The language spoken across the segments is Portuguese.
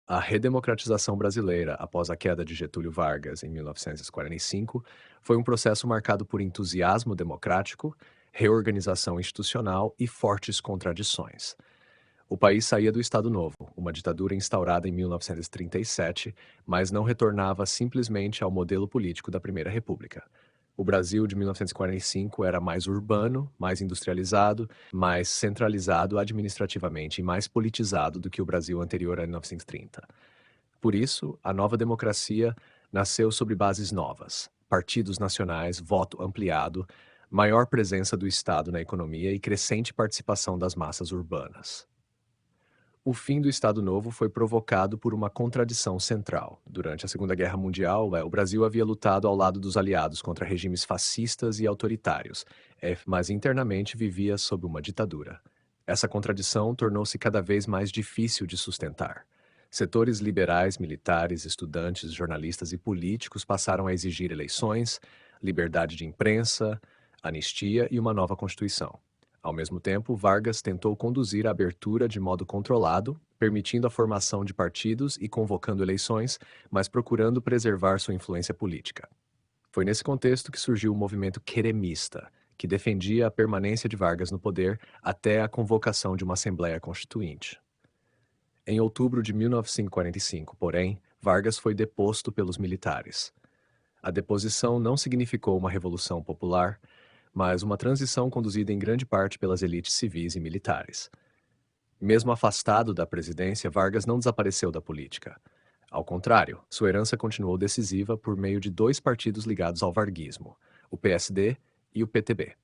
A redemocratização brasileira, após a queda de Getúlio Vargas em 1945, foi um processo marcado por entusiasmo democrático, reorganização institucional e fortes contradições. O país saía do Estado Novo, uma ditadura instaurada em 1937, mas não retornava simplesmente ao modelo político da Primeira República. O Brasil de 1945 era mais urbano, mais industrializado, mais centralizado administrativamente e mais politizado do que o Brasil anterior a 1930. Por isso, a nova democracia nasceu sobre bases novas: partidos nacionais, voto ampliado, maior presença do Estado na economia e crescente participação das massas urbanas. O fim do Estado Novo foi provocado por uma contradição central. Durante a Segunda Guerra Mundial, o Brasil havia lutado ao lado dos aliados contra regimes fascistas e autoritários, mas internamente vivia sob uma ditadura. Essa contradição tornou-se cada vez mais difícil de sustentar. Setores liberais, militares, estudantes, jornalistas e políticos passaram a exigir eleições, liberdade de imprensa, anistia e uma nova Constituição. Ao mesmo tempo, Vargas tentou conduzir a abertura de modo controlado, permitindo a formação de partidos e convocando eleições, mas procurando preservar sua influência política. Foi nesse contexto que surgiu o movimento queremista, que defendia a permanência de Vargas no poder até a convocação de uma Assembleia Constituinte. Em outubro de 1945, porém, Vargas foi deposto pelos militares. A deposição não significou uma revolução popular, mas uma transição conduzida em grande parte pelas elites civis e militares. Mesmo afastado da presidência, Vargas não desapareceu da política. Ao contrário, sua herança continuou decisiva por meio de dois partidos ligados ao varguismo, o PSD e o PTB.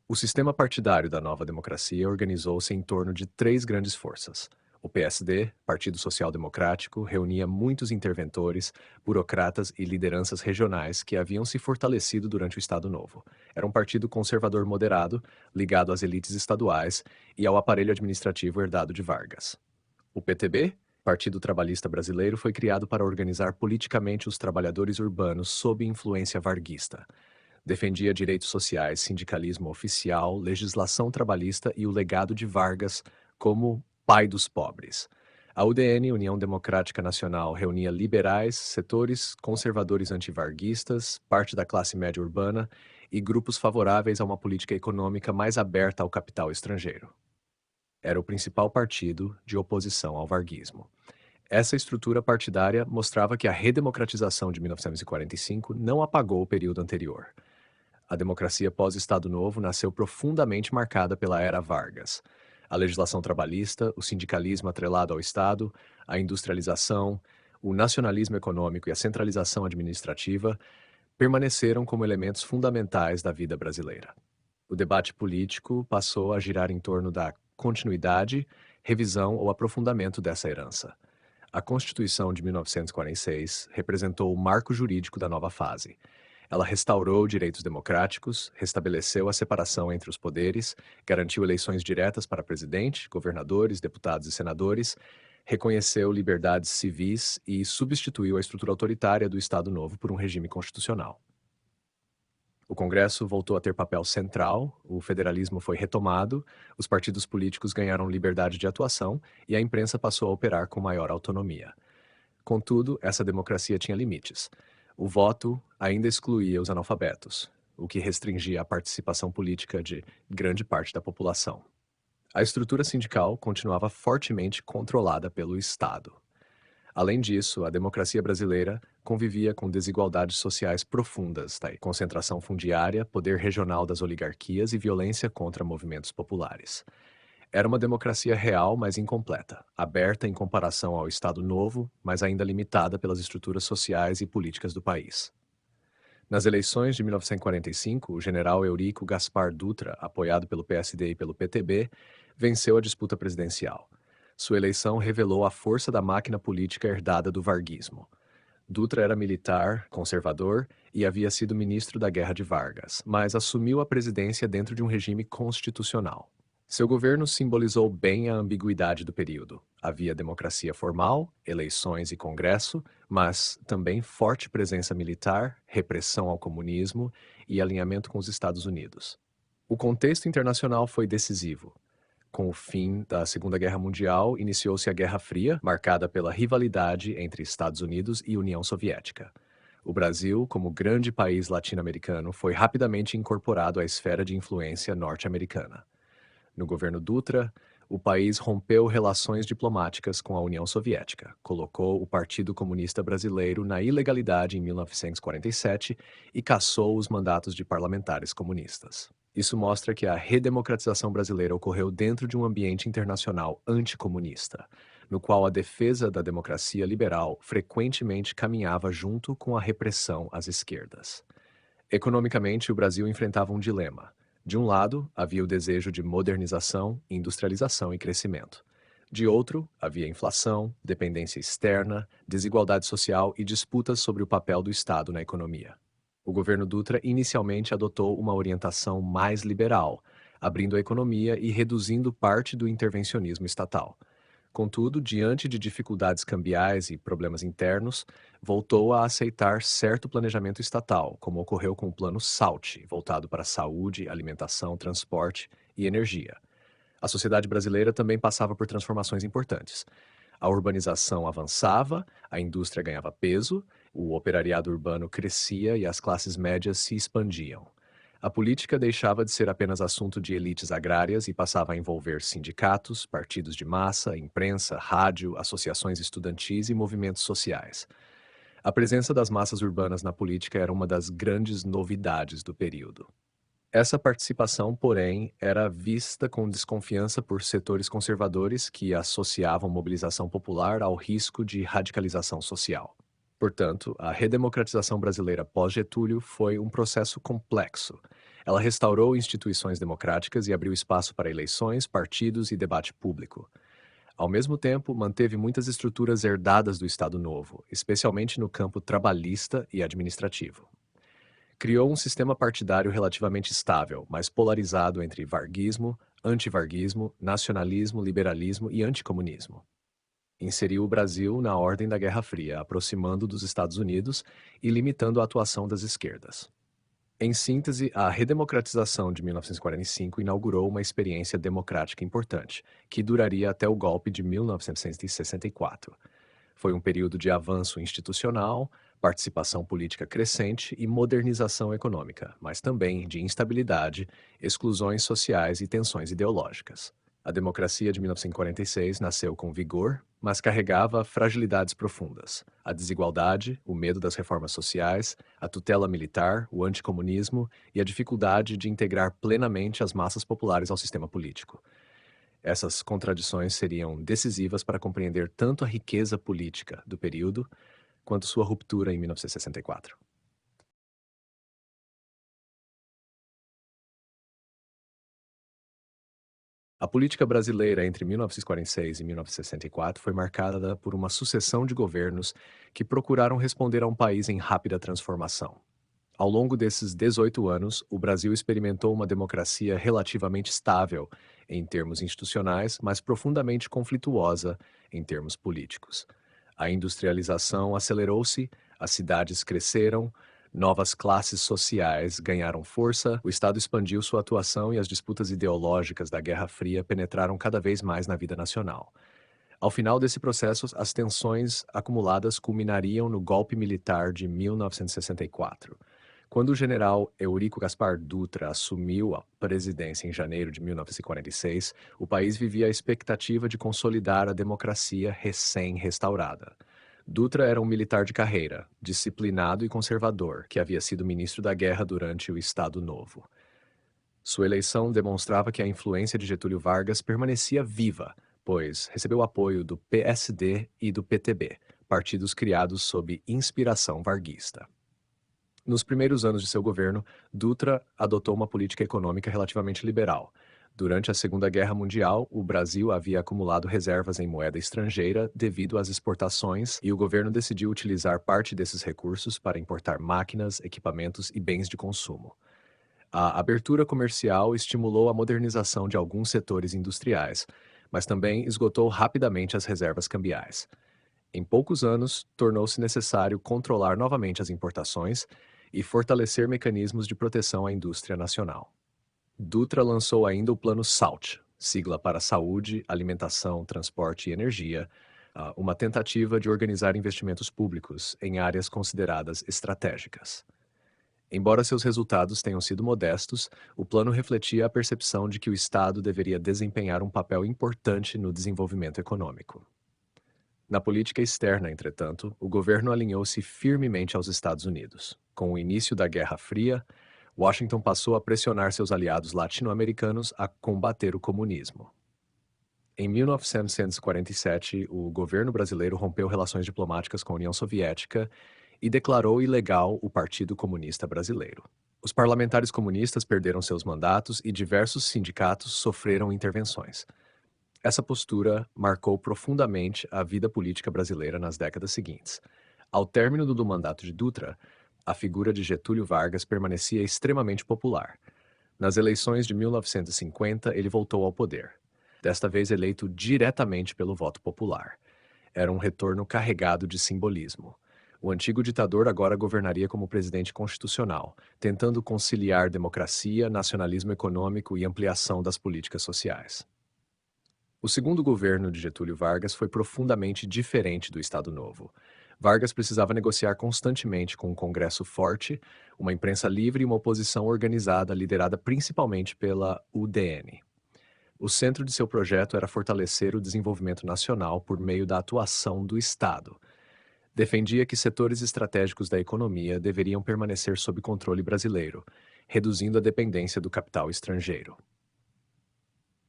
O sistema partidário da nova democracia organizou-se em torno de três grandes forças. O PSD, Partido Social Democrático, reunia muitos interventores, burocratas e lideranças regionais que haviam se fortalecido durante o Estado Novo. Era um partido conservador moderado, ligado às elites estaduais e ao aparelho administrativo herdado de Vargas. O PTB, Partido Trabalhista Brasileiro, foi criado para organizar politicamente os trabalhadores urbanos sob influência varguista. Defendia direitos sociais, sindicalismo oficial, legislação trabalhista e o legado de Vargas como pai dos pobres. A UDN, União Democrática Nacional, reunia liberais, setores conservadores antivarguistas, parte da classe média urbana e grupos favoráveis a uma política econômica mais aberta ao capital estrangeiro. Era o principal partido de oposição ao varguismo. Essa estrutura partidária mostrava que a redemocratização de 1945 não apagou o período anterior. A democracia pós-Estado Novo nasceu profundamente marcada pela era Vargas. A legislação trabalhista, o sindicalismo atrelado ao Estado, a industrialização, o nacionalismo econômico e a centralização administrativa permaneceram como elementos fundamentais da vida brasileira. O debate político passou a girar em torno da continuidade, revisão ou aprofundamento dessa herança. A Constituição de 1946 representou o marco jurídico da nova fase. Ela restaurou direitos democráticos, restabeleceu a separação entre os poderes, garantiu eleições diretas para presidente, governadores, deputados e senadores, reconheceu liberdades civis e substituiu a estrutura autoritária do Estado Novo por um regime constitucional. O Congresso voltou a ter papel central, o federalismo foi retomado, os partidos políticos ganharam liberdade de atuação e a imprensa passou a operar com maior autonomia. Contudo, essa democracia tinha limites. O voto ainda excluía os analfabetos, o que restringia a participação política de grande parte da população. A estrutura sindical continuava fortemente controlada pelo Estado. Além disso, a democracia brasileira convivia com desigualdades sociais profundas, concentração fundiária, poder regional das oligarquias e violência contra movimentos populares. Era uma democracia real, mas incompleta, aberta em comparação ao Estado Novo, mas ainda limitada pelas estruturas sociais e políticas do país. Nas eleições de 1945, o general Eurico Gaspar Dutra, apoiado pelo PSD e pelo PTB, venceu a disputa presidencial. Sua eleição revelou a força da máquina política herdada do varguismo. Dutra era militar, conservador e havia sido ministro da Guerra de Vargas, mas assumiu a presidência dentro de um regime constitucional. Seu governo simbolizou bem a ambiguidade do período. Havia democracia formal, eleições e congresso, mas também forte presença militar, repressão ao comunismo e alinhamento com os Estados Unidos. O contexto internacional foi decisivo. Com o fim da Segunda Guerra Mundial, iniciou-se a Guerra Fria, marcada pela rivalidade entre Estados Unidos e União Soviética. O Brasil, como grande país latino-americano, foi rapidamente incorporado à esfera de influência norte-americana. No governo Dutra, o país rompeu relações diplomáticas com a União Soviética, colocou o Partido Comunista Brasileiro na ilegalidade em 1947 e cassou os mandatos de parlamentares comunistas. Isso mostra que a redemocratização brasileira ocorreu dentro de um ambiente internacional anticomunista, no qual a defesa da democracia liberal frequentemente caminhava junto com a repressão às esquerdas. Economicamente, o Brasil enfrentava um dilema. De um lado, havia o desejo de modernização, industrialização e crescimento. De outro, havia inflação, dependência externa, desigualdade social e disputas sobre o papel do Estado na economia. O governo Dutra inicialmente adotou uma orientação mais liberal, abrindo a economia e reduzindo parte do intervencionismo estatal. Contudo, diante de dificuldades cambiais e problemas internos, voltou a aceitar certo planejamento estatal, como ocorreu com o Plano SALT, voltado para saúde, alimentação, transporte e energia. A sociedade brasileira também passava por transformações importantes. A urbanização avançava, a indústria ganhava peso, o operariado urbano crescia e as classes médias se expandiam. A política deixava de ser apenas assunto de elites agrárias e passava a envolver sindicatos, partidos de massa, imprensa, rádio, associações estudantis e movimentos sociais. A presença das massas urbanas na política era uma das grandes novidades do período. Essa participação, porém, era vista com desconfiança por setores conservadores que associavam mobilização popular ao risco de radicalização social. Portanto, a redemocratização brasileira pós-Getúlio foi um processo complexo. Ela restaurou instituições democráticas e abriu espaço para eleições, partidos e debate público. Ao mesmo tempo, manteve muitas estruturas herdadas do Estado Novo, especialmente no campo trabalhista e administrativo. Criou um sistema partidário relativamente estável, mas polarizado entre varguismo, antivarguismo, nacionalismo, liberalismo e anticomunismo. Inseriu o Brasil na ordem da Guerra Fria, aproximando dos Estados Unidos e limitando a atuação das esquerdas. Em síntese, a redemocratização de 1945 inaugurou uma experiência democrática importante, que duraria até o golpe de 1964. Foi um período de avanço institucional, participação política crescente e modernização econômica, mas também de instabilidade, exclusões sociais e tensões ideológicas. A democracia de 1946 nasceu com vigor, mas carregava fragilidades profundas: a desigualdade, o medo das reformas sociais, a tutela militar, o anticomunismo e a dificuldade de integrar plenamente as massas populares ao sistema político. Essas contradições seriam decisivas para compreender tanto a riqueza política do período quanto sua ruptura em 1964. A política brasileira entre 1946 e 1964 foi marcada por uma sucessão de governos que procuraram responder a um país em rápida transformação. Ao longo desses 18 anos, o Brasil experimentou uma democracia relativamente estável em termos institucionais, mas profundamente conflituosa em termos políticos. A industrialização acelerou-se, as cidades cresceram, novas classes sociais ganharam força, o Estado expandiu sua atuação e as disputas ideológicas da Guerra Fria penetraram cada vez mais na vida nacional. Ao final desse processo, as tensões acumuladas culminariam no golpe militar de 1964. Quando o general Eurico Gaspar Dutra assumiu a presidência em janeiro de 1946, o país vivia a expectativa de consolidar a democracia recém-restaurada. Dutra era um militar de carreira, disciplinado e conservador, que havia sido ministro da Guerra durante o Estado Novo. Sua eleição demonstrava que a influência de Getúlio Vargas permanecia viva, pois recebeu apoio do PSD e do PTB, partidos criados sob inspiração varguista. Nos primeiros anos de seu governo, Dutra adotou uma política econômica relativamente liberal. Durante a Segunda Guerra Mundial, o Brasil havia acumulado reservas em moeda estrangeira devido às exportações e o governo decidiu utilizar parte desses recursos para importar máquinas, equipamentos e bens de consumo. A abertura comercial estimulou a modernização de alguns setores industriais, mas também esgotou rapidamente as reservas cambiais. Em poucos anos, tornou-se necessário controlar novamente as importações e fortalecer mecanismos de proteção à indústria nacional. Dutra lançou ainda o Plano SALT, sigla para saúde, alimentação, transporte e energia, uma tentativa de organizar investimentos públicos em áreas consideradas estratégicas. Embora seus resultados tenham sido modestos, o plano refletia a percepção de que o Estado deveria desempenhar um papel importante no desenvolvimento econômico. Na política externa, entretanto, o governo alinhou-se firmemente aos Estados Unidos. Com o início da Guerra Fria, Washington passou a pressionar seus aliados latino-americanos a combater o comunismo. Em 1947, o governo brasileiro rompeu relações diplomáticas com a União Soviética e declarou ilegal o Partido Comunista Brasileiro. Os parlamentares comunistas perderam seus mandatos e diversos sindicatos sofreram intervenções. Essa postura marcou profundamente a vida política brasileira nas décadas seguintes. Ao término do mandato de Dutra, a figura de Getúlio Vargas permanecia extremamente popular. Nas eleições de 1950, ele voltou ao poder, desta vez eleito diretamente pelo voto popular. Era um retorno carregado de simbolismo. O antigo ditador agora governaria como presidente constitucional, tentando conciliar democracia, nacionalismo econômico e ampliação das políticas sociais. O segundo governo de Getúlio Vargas foi profundamente diferente do Estado Novo. Vargas precisava negociar constantemente com um Congresso forte, uma imprensa livre e uma oposição organizada liderada principalmente pela UDN. O centro de seu projeto era fortalecer o desenvolvimento nacional por meio da atuação do Estado. Defendia que setores estratégicos da economia deveriam permanecer sob controle brasileiro, reduzindo a dependência do capital estrangeiro.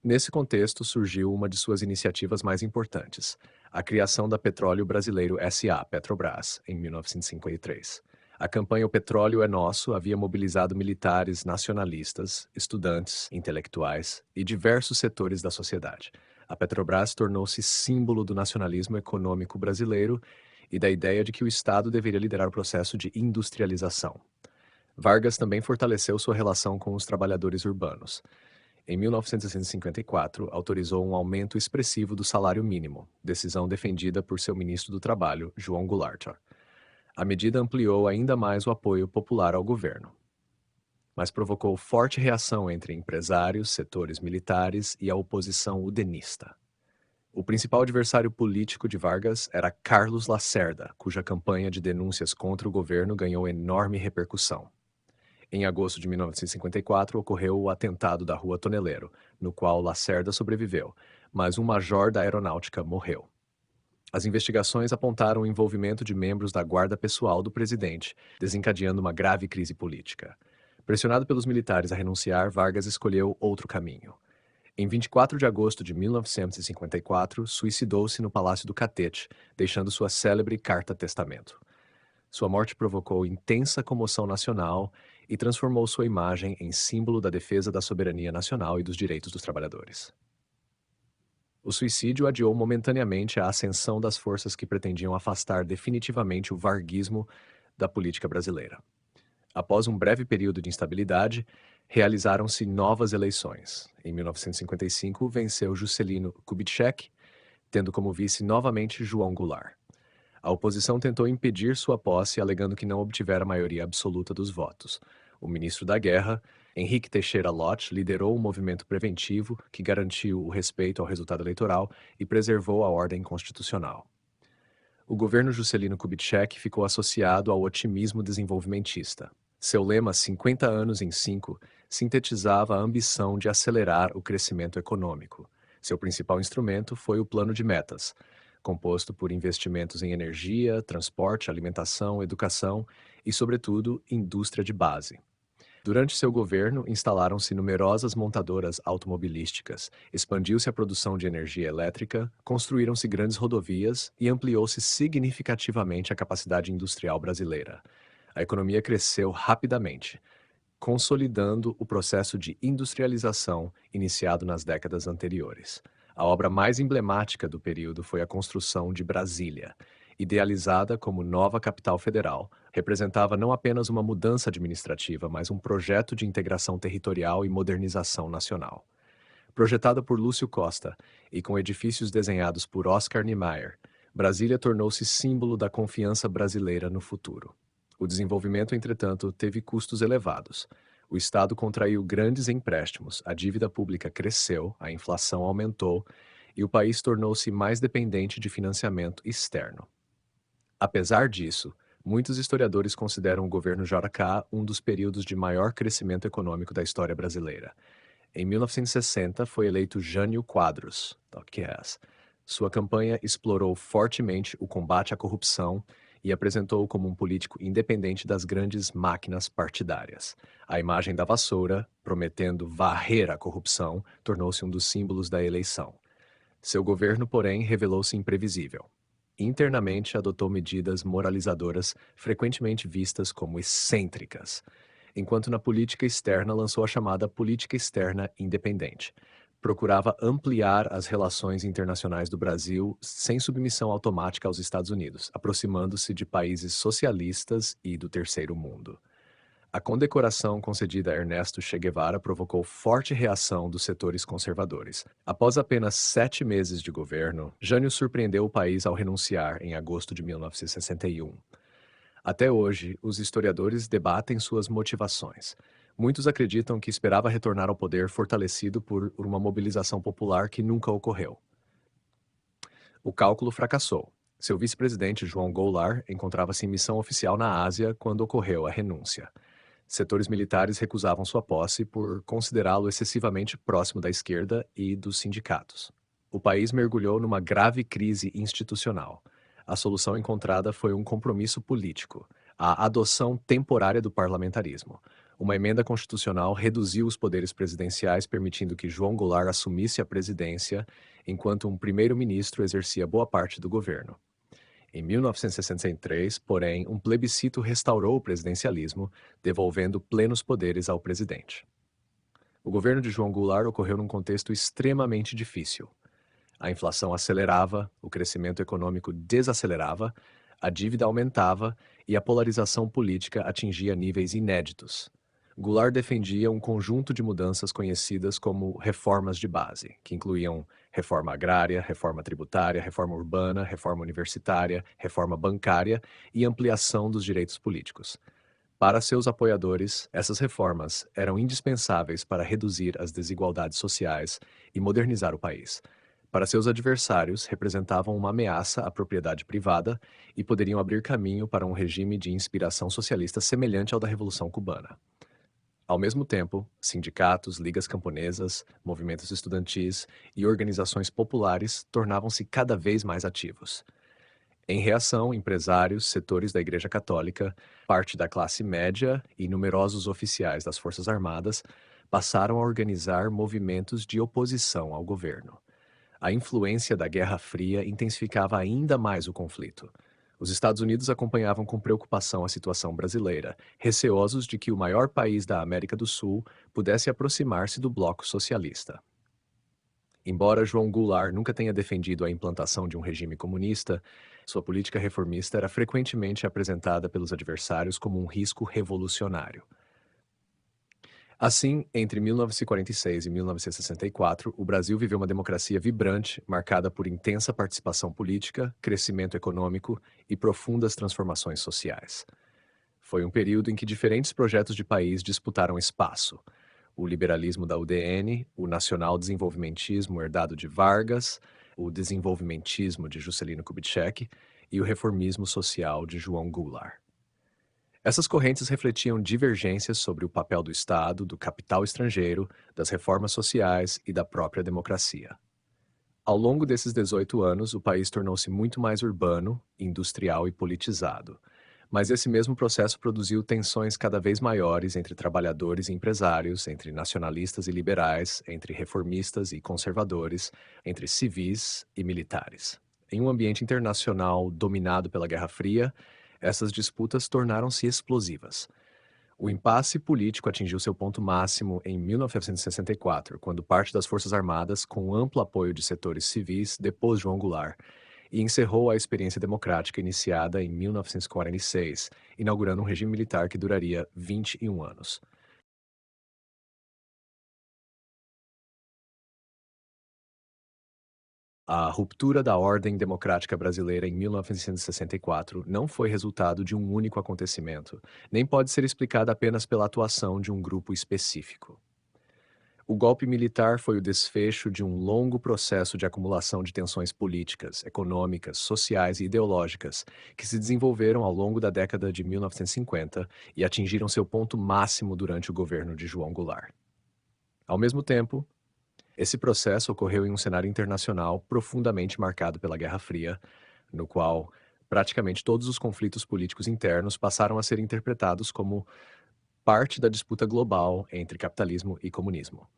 Nesse contexto, surgiu uma de suas iniciativas mais importantes, a criação da Petróleo Brasileiro S.A., Petrobras, em 1953. A campanha O Petróleo é Nosso havia mobilizado militares nacionalistas, estudantes, intelectuais e diversos setores da sociedade. A Petrobras tornou-se símbolo do nacionalismo econômico brasileiro e da ideia de que o Estado deveria liderar o processo de industrialização. Vargas também fortaleceu sua relação com os trabalhadores urbanos. Em 1954, autorizou um aumento expressivo do salário mínimo, decisão defendida por seu ministro do Trabalho, João Goulart. A medida ampliou ainda mais o apoio popular ao governo, mas provocou forte reação entre empresários, setores militares e a oposição udenista. O principal adversário político de Vargas era Carlos Lacerda, cuja campanha de denúncias contra o governo ganhou enorme repercussão. Em agosto de 1954, ocorreu o atentado da Rua Toneleiro, no qual Lacerda sobreviveu, mas um major da aeronáutica morreu. As investigações apontaram o envolvimento de membros da guarda pessoal do presidente, desencadeando uma grave crise política. Pressionado pelos militares a renunciar, Vargas escolheu outro caminho. Em 24 de agosto de 1954, suicidou-se no Palácio do Catete, deixando sua célebre carta-testamento. Sua morte provocou intensa comoção nacional e transformou sua imagem em símbolo da defesa da soberania nacional e dos direitos dos trabalhadores. O suicídio adiou momentaneamente a ascensão das forças que pretendiam afastar definitivamente o varguismo da política brasileira. Após um breve período de instabilidade, realizaram-se novas eleições. Em 1955, venceu Juscelino Kubitschek, tendo como vice novamente João Goulart. A oposição tentou impedir sua posse, alegando que não obtivera a maioria absoluta dos votos. O ministro da Guerra, Henrique Teixeira Lott, liderou um movimento preventivo que garantiu o respeito ao resultado eleitoral e preservou a ordem constitucional. O governo Juscelino Kubitschek ficou associado ao otimismo desenvolvimentista. Seu lema 50 anos em 5 sintetizava a ambição de acelerar o crescimento econômico. Seu principal instrumento foi o Plano de Metas, composto por investimentos em energia, transporte, alimentação, educação e, sobretudo, indústria de base. Durante seu governo, instalaram-se numerosas montadoras automobilísticas, expandiu-se a produção de energia elétrica, construíram-se grandes rodovias e ampliou-se significativamente a capacidade industrial brasileira. A economia cresceu rapidamente, consolidando o processo de industrialização iniciado nas décadas anteriores. A obra mais emblemática do período foi a construção de Brasília. Idealizada como nova capital federal, representava não apenas uma mudança administrativa, mas um projeto de integração territorial e modernização nacional. Projetada por Lúcio Costa e com edifícios desenhados por Oscar Niemeyer, Brasília tornou-se símbolo da confiança brasileira no futuro. O desenvolvimento, entretanto, teve custos elevados. O Estado contraiu grandes empréstimos, a dívida pública cresceu, a inflação aumentou e o país tornou-se mais dependente de financiamento externo. Apesar disso, muitos historiadores consideram o governo JK um dos períodos de maior crescimento econômico da história brasileira. Em 1960, foi eleito Jânio Quadros, Toquias. Sua campanha explorou fortemente o combate à corrupção e apresentou-o como um político independente das grandes máquinas partidárias. A imagem da vassoura, prometendo varrer a corrupção, tornou-se um dos símbolos da eleição. Seu governo, porém, revelou-se imprevisível. Internamente, adotou medidas moralizadoras frequentemente vistas como excêntricas, enquanto na política externa lançou a chamada política externa independente. Procurava ampliar as relações internacionais do Brasil sem submissão automática aos Estados Unidos, aproximando-se de países socialistas e do terceiro mundo. A condecoração concedida a Ernesto Che Guevara provocou forte reação dos setores conservadores. Após apenas 7 meses de governo, Jânio surpreendeu o país ao renunciar em agosto de 1961. Até hoje, os historiadores debatem suas motivações. Muitos acreditam que esperava retornar ao poder fortalecido por uma mobilização popular que nunca ocorreu. O cálculo fracassou. Seu vice-presidente, João Goulart, encontrava-se em missão oficial na Ásia quando ocorreu a renúncia. Setores militares recusavam sua posse por considerá-lo excessivamente próximo da esquerda e dos sindicatos. O país mergulhou numa grave crise institucional. A solução encontrada foi um compromisso político, a adoção temporária do parlamentarismo. Uma emenda constitucional reduziu os poderes presidenciais, permitindo que João Goulart assumisse a presidência, enquanto um primeiro-ministro exercia boa parte do governo. Em 1963, porém, um plebiscito restaurou o presidencialismo, devolvendo plenos poderes ao presidente. O governo de João Goulart ocorreu num contexto extremamente difícil. A inflação acelerava, o crescimento econômico desacelerava, a dívida aumentava e a polarização política atingia níveis inéditos. Goulart defendia um conjunto de mudanças conhecidas como reformas de base, que incluíam reforma agrária, reforma tributária, reforma urbana, reforma universitária, reforma bancária e ampliação dos direitos políticos. Para seus apoiadores, essas reformas eram indispensáveis para reduzir as desigualdades sociais e modernizar o país. Para seus adversários, representavam uma ameaça à propriedade privada e poderiam abrir caminho para um regime de inspiração socialista semelhante ao da Revolução Cubana. Ao mesmo tempo, sindicatos, ligas camponesas, movimentos estudantis e organizações populares tornavam-se cada vez mais ativos. Em reação, empresários, setores da Igreja Católica, parte da classe média e numerosos oficiais das Forças Armadas passaram a organizar movimentos de oposição ao governo. A influência da Guerra Fria intensificava ainda mais o conflito. Os Estados Unidos acompanhavam com preocupação a situação brasileira, receosos de que o maior país da América do Sul pudesse aproximar-se do bloco socialista. Embora João Goulart nunca tenha defendido a implantação de um regime comunista, sua política reformista era frequentemente apresentada pelos adversários como um risco revolucionário. Assim, entre 1946 e 1964, o Brasil viveu uma democracia vibrante, marcada por intensa participação política, crescimento econômico e profundas transformações sociais. Foi um período em que diferentes projetos de país disputaram espaço. O liberalismo da UDN, o nacional-desenvolvimentismo herdado de Vargas, o desenvolvimentismo de Juscelino Kubitschek e o reformismo social de João Goulart. Essas correntes refletiam divergências sobre o papel do Estado, do capital estrangeiro, das reformas sociais e da própria democracia. Ao longo desses 18 anos, o país tornou-se muito mais urbano, industrial e politizado. Mas esse mesmo processo produziu tensões cada vez maiores entre trabalhadores e empresários, entre nacionalistas e liberais, entre reformistas e conservadores, entre civis e militares. Em um ambiente internacional dominado pela Guerra Fria, essas disputas tornaram-se explosivas. O impasse político atingiu seu ponto máximo em 1964, quando parte das Forças Armadas, com amplo apoio de setores civis, depôs João Goulart e encerrou a experiência democrática iniciada em 1946, inaugurando um regime militar que duraria 21 anos. A ruptura da ordem democrática brasileira em 1964 não foi resultado de um único acontecimento, nem pode ser explicada apenas pela atuação de um grupo específico. O golpe militar foi o desfecho de um longo processo de acumulação de tensões políticas, econômicas, sociais e ideológicas que se desenvolveram ao longo da década de 1950 e atingiram seu ponto máximo durante o governo de João Goulart. Ao mesmo tempo, esse processo ocorreu em um cenário internacional profundamente marcado pela Guerra Fria, no qual praticamente todos os conflitos políticos internos passaram a ser interpretados como parte da disputa global entre capitalismo e comunismo.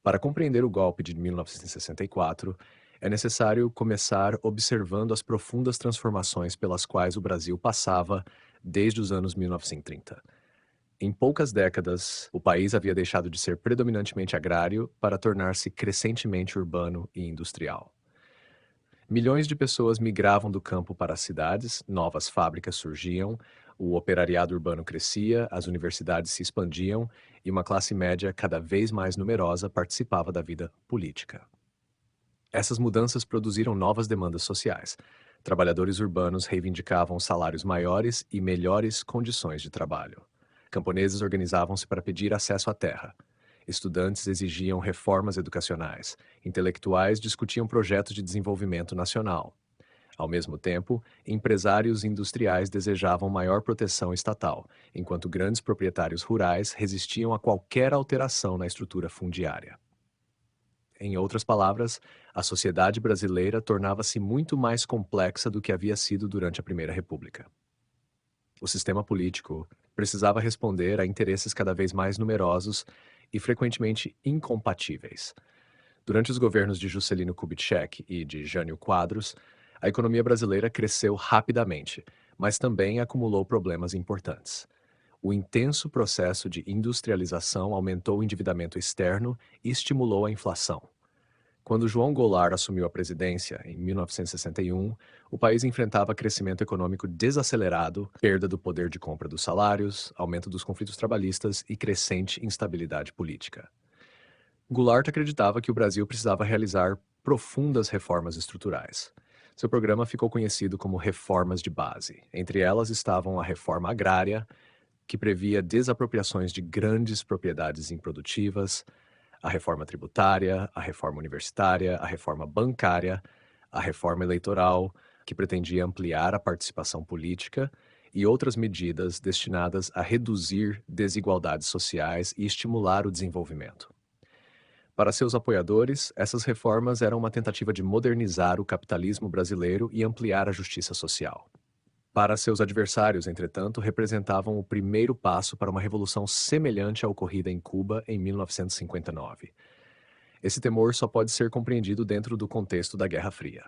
Para compreender o golpe de 1964, é necessário começar observando as profundas transformações pelas quais o Brasil passava desde os anos 1930. Em poucas décadas, o país havia deixado de ser predominantemente agrário para tornar-se crescentemente urbano e industrial. Milhões de pessoas migravam do campo para as cidades, novas fábricas surgiam, o operariado urbano crescia, as universidades se expandiam e uma classe média cada vez mais numerosa participava da vida política. Essas mudanças produziram novas demandas sociais. Trabalhadores urbanos reivindicavam salários maiores e melhores condições de trabalho. Camponeses organizavam-se para pedir acesso à terra. Estudantes exigiam reformas educacionais. Intelectuais discutiam projetos de desenvolvimento nacional. Ao mesmo tempo, empresários industriais desejavam maior proteção estatal, enquanto grandes proprietários rurais resistiam a qualquer alteração na estrutura fundiária. Em outras palavras, a sociedade brasileira tornava-se muito mais complexa do que havia sido durante a Primeira República. O sistema político precisava responder a interesses cada vez mais numerosos e frequentemente incompatíveis. Durante os governos de Juscelino Kubitschek e de Jânio Quadros, a economia brasileira cresceu rapidamente, mas também acumulou problemas importantes. O intenso processo de industrialização aumentou o endividamento externo e estimulou a inflação. Quando João Goulart assumiu a presidência, em 1961, o país enfrentava crescimento econômico desacelerado, perda do poder de compra dos salários, aumento dos conflitos trabalhistas e crescente instabilidade política. Goulart acreditava que o Brasil precisava realizar profundas reformas estruturais. Seu programa ficou conhecido como reformas de base. Entre elas estavam a reforma agrária, que previa desapropriações de grandes propriedades improdutivas, a reforma tributária, a reforma universitária, a reforma bancária, a reforma eleitoral, que pretendia ampliar a participação política, e outras medidas destinadas a reduzir desigualdades sociais e estimular o desenvolvimento. Para seus apoiadores, essas reformas eram uma tentativa de modernizar o capitalismo brasileiro e ampliar a justiça social. Para seus adversários, entretanto, representavam o primeiro passo para uma revolução semelhante à ocorrida em Cuba em 1959. Esse temor só pode ser compreendido dentro do contexto da Guerra Fria.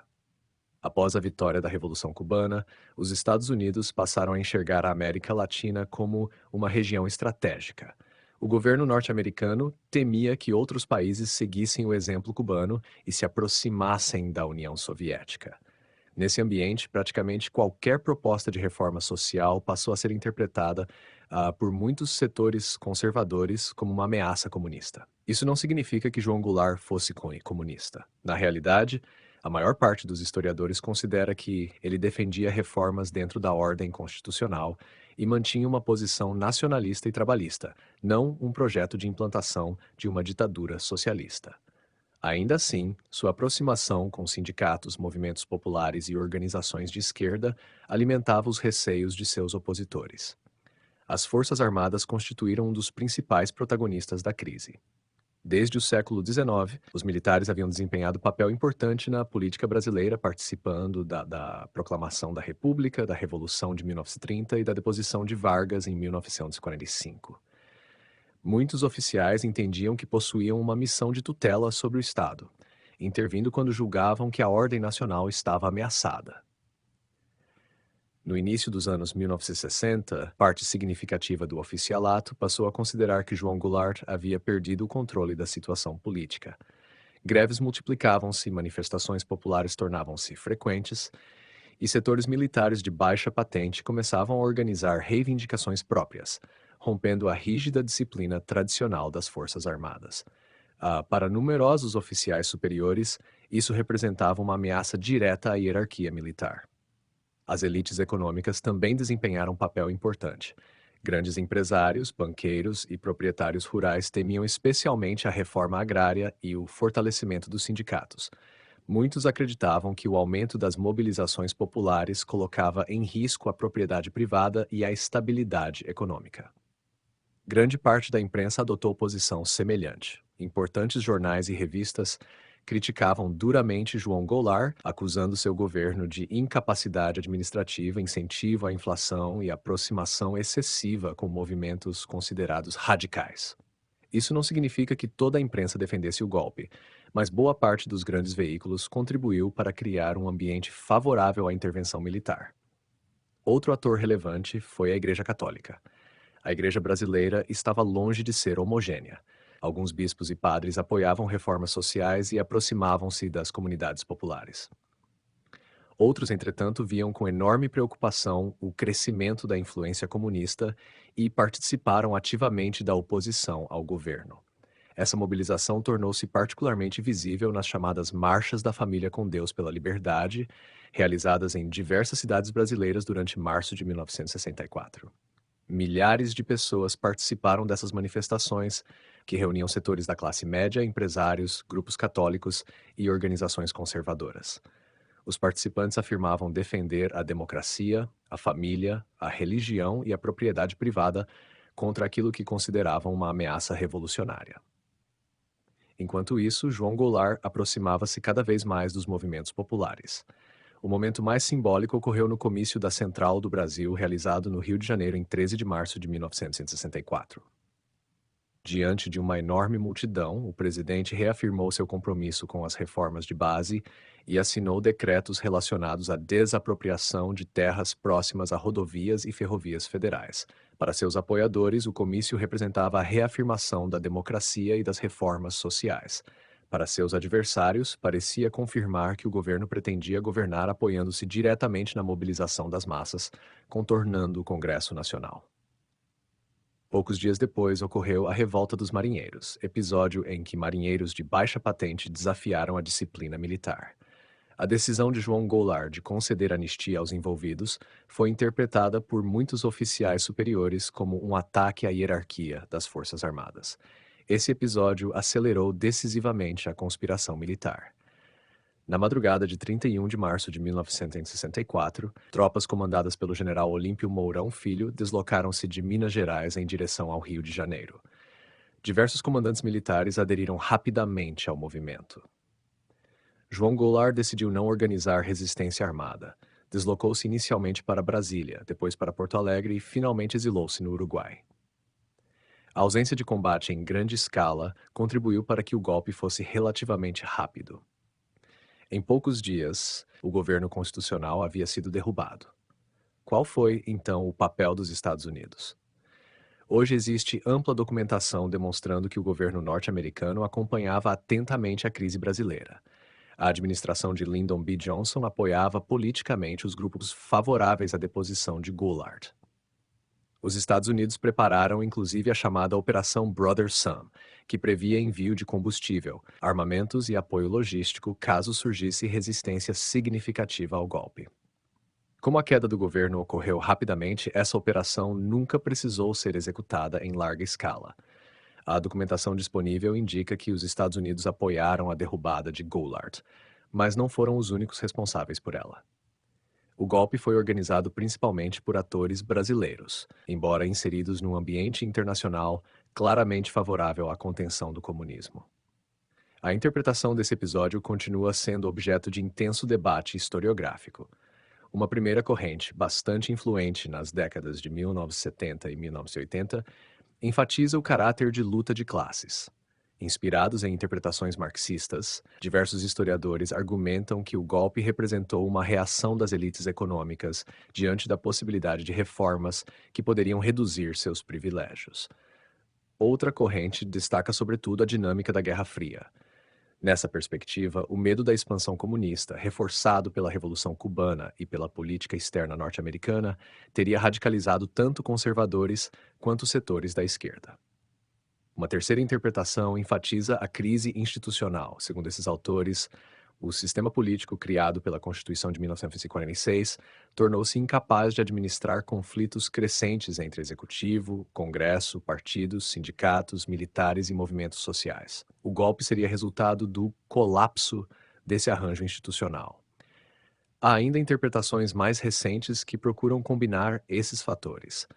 Após a vitória da Revolução Cubana, os Estados Unidos passaram a enxergar a América Latina como uma região estratégica. O governo norte-americano temia que outros países seguissem o exemplo cubano e se aproximassem da União Soviética. Nesse ambiente, praticamente qualquer proposta de reforma social passou a ser interpretada por muitos setores conservadores como uma ameaça comunista. Isso não significa que João Goulart fosse comunista. Na realidade, a maior parte dos historiadores considera que ele defendia reformas dentro da ordem constitucional e mantinha uma posição nacionalista e trabalhista, não um projeto de implantação de uma ditadura socialista. Ainda assim, sua aproximação com sindicatos, movimentos populares e organizações de esquerda alimentava os receios de seus opositores. As Forças Armadas constituíram um dos principais protagonistas da crise. Desde o século XIX, os militares haviam desempenhado papel importante na política brasileira, participando da proclamação da República, da Revolução de 1930 e da deposição de Vargas em 1945. Muitos oficiais entendiam que possuíam uma missão de tutela sobre o Estado, intervindo quando julgavam que a ordem nacional estava ameaçada. No início dos anos 1960, parte significativa do oficialato passou a considerar que João Goulart havia perdido o controle da situação política. Greves multiplicavam-se, manifestações populares tornavam-se frequentes, e setores militares de baixa patente começavam a organizar reivindicações próprias, rompendo a rígida disciplina tradicional das Forças Armadas. Para numerosos oficiais superiores, isso representava uma ameaça direta à hierarquia militar. As elites econômicas também desempenharam um papel importante. Grandes empresários, banqueiros e proprietários rurais temiam especialmente a reforma agrária e o fortalecimento dos sindicatos. Muitos acreditavam que o aumento das mobilizações populares colocava em risco a propriedade privada e a estabilidade econômica. Grande parte da imprensa adotou posição semelhante. Importantes jornais e revistas criticavam duramente João Goulart, acusando seu governo de incapacidade administrativa, incentivo à inflação e aproximação excessiva com movimentos considerados radicais. Isso não significa que toda a imprensa defendesse o golpe, mas boa parte dos grandes veículos contribuiu para criar um ambiente favorável à intervenção militar. Outro ator relevante foi a Igreja Católica. A Igreja brasileira estava longe de ser homogênea. Alguns bispos e padres apoiavam reformas sociais e aproximavam-se das comunidades populares. Outros, entretanto, viam com enorme preocupação o crescimento da influência comunista e participaram ativamente da oposição ao governo. Essa mobilização tornou-se particularmente visível nas chamadas Marchas da Família com Deus pela Liberdade, realizadas em diversas cidades brasileiras durante março de 1964. Milhares de pessoas participaram dessas manifestações, que reuniam setores da classe média, empresários, grupos católicos e organizações conservadoras. Os participantes afirmavam defender a democracia, a família, a religião e a propriedade privada contra aquilo que consideravam uma ameaça revolucionária. Enquanto isso, João Goulart aproximava-se cada vez mais dos movimentos populares. O momento mais simbólico ocorreu no comício da Central do Brasil, realizado no Rio de Janeiro em 13 de março de 1964. Diante de uma enorme multidão, o presidente reafirmou seu compromisso com as reformas de base e assinou decretos relacionados à desapropriação de terras próximas a rodovias e ferrovias federais. Para seus apoiadores, o comício representava a reafirmação da democracia e das reformas sociais. Para seus adversários, parecia confirmar que o governo pretendia governar apoiando-se diretamente na mobilização das massas, contornando o Congresso Nacional. Poucos dias depois ocorreu a Revolta dos Marinheiros, episódio em que marinheiros de baixa patente desafiaram a disciplina militar. A decisão de João Goulart de conceder anistia aos envolvidos foi interpretada por muitos oficiais superiores como um ataque à hierarquia das Forças Armadas. Esse episódio acelerou decisivamente a conspiração militar. Na madrugada de 31 de março de 1964, tropas comandadas pelo general Olímpio Mourão Filho deslocaram-se de Minas Gerais em direção ao Rio de Janeiro. Diversos comandantes militares aderiram rapidamente ao movimento. João Goulart decidiu não organizar resistência armada. Deslocou-se inicialmente para Brasília, depois para Porto Alegre e finalmente exilou-se no Uruguai. A ausência de combate em grande escala contribuiu para que o golpe fosse relativamente rápido. Em poucos dias, o governo constitucional havia sido derrubado. Qual foi, então, o papel dos Estados Unidos? Hoje existe ampla documentação demonstrando que o governo norte-americano acompanhava atentamente a crise brasileira. A administração de Lyndon B. Johnson apoiava politicamente os grupos favoráveis à deposição de Goulart. Os Estados Unidos prepararam inclusive a chamada Operação Brother Sun, que previa envio de combustível, armamentos e apoio logístico caso surgisse resistência significativa ao golpe. Como a queda do governo ocorreu rapidamente, essa operação nunca precisou ser executada em larga escala. A documentação disponível indica que os Estados Unidos apoiaram a derrubada de Goulart, mas não foram os únicos responsáveis por ela. O golpe foi organizado principalmente por atores brasileiros, embora inseridos num ambiente internacional claramente favorável à contenção do comunismo. A interpretação desse episódio continua sendo objeto de intenso debate historiográfico. Uma primeira corrente, bastante influente nas décadas de 1970 e 1980, enfatiza o caráter de luta de classes. Inspirados em interpretações marxistas, diversos historiadores argumentam que o golpe representou uma reação das elites econômicas diante da possibilidade de reformas que poderiam reduzir seus privilégios. Outra corrente destaca sobretudo a dinâmica da Guerra Fria. Nessa perspectiva, o medo da expansão comunista, reforçado pela Revolução Cubana e pela política externa norte-americana, teria radicalizado tanto conservadores quanto setores da esquerda. Uma terceira interpretação enfatiza a crise institucional. Segundo esses autores, o sistema político criado pela Constituição de 1946 tornou-se incapaz de administrar conflitos crescentes entre executivo, Congresso, partidos, sindicatos, militares e movimentos sociais. O golpe seria resultado do colapso desse arranjo institucional. Há ainda interpretações mais recentes que procuram combinar esses fatores.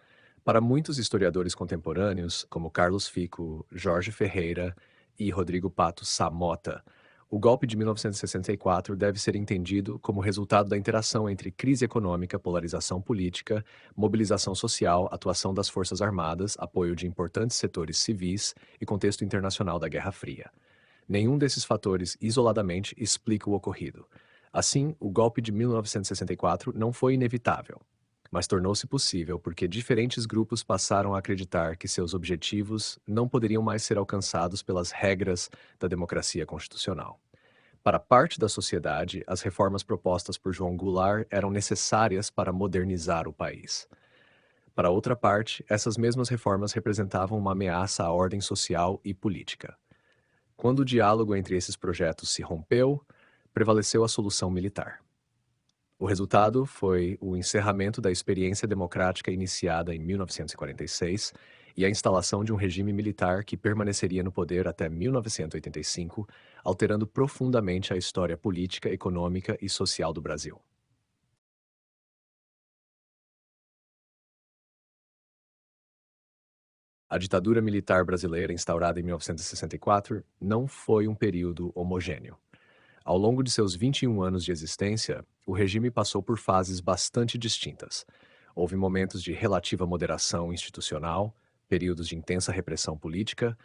Para muitos historiadores contemporâneos, como Carlos Fico, Jorge Ferreira e Rodrigo Pato Samota, o golpe de 1964 deve ser entendido como resultado da interação entre crise econômica, polarização política, mobilização social, atuação das Forças Armadas, apoio de importantes setores civis e contexto internacional da Guerra Fria. Nenhum desses fatores, isoladamente, explica o ocorrido. Assim, o golpe de 1964 não foi inevitável, mas tornou-se possível porque diferentes grupos passaram a acreditar que seus objetivos não poderiam mais ser alcançados pelas regras da democracia constitucional. Para parte da sociedade, as reformas propostas por João Goulart eram necessárias para modernizar o país. Para outra parte, essas mesmas reformas representavam uma ameaça à ordem social e política. Quando o diálogo entre esses projetos se rompeu, prevaleceu a solução militar. O resultado foi o encerramento da experiência democrática iniciada em 1946 e a instalação de um regime militar que permaneceria no poder até 1985, alterando profundamente a história política, econômica e social do Brasil. A ditadura militar brasileira instaurada em 1964 não foi um período homogêneo. Ao longo de seus 21 anos de existência, o regime passou por fases bastante distintas. Houve momentos de relativa moderação institucional, períodos de intensa repressão política,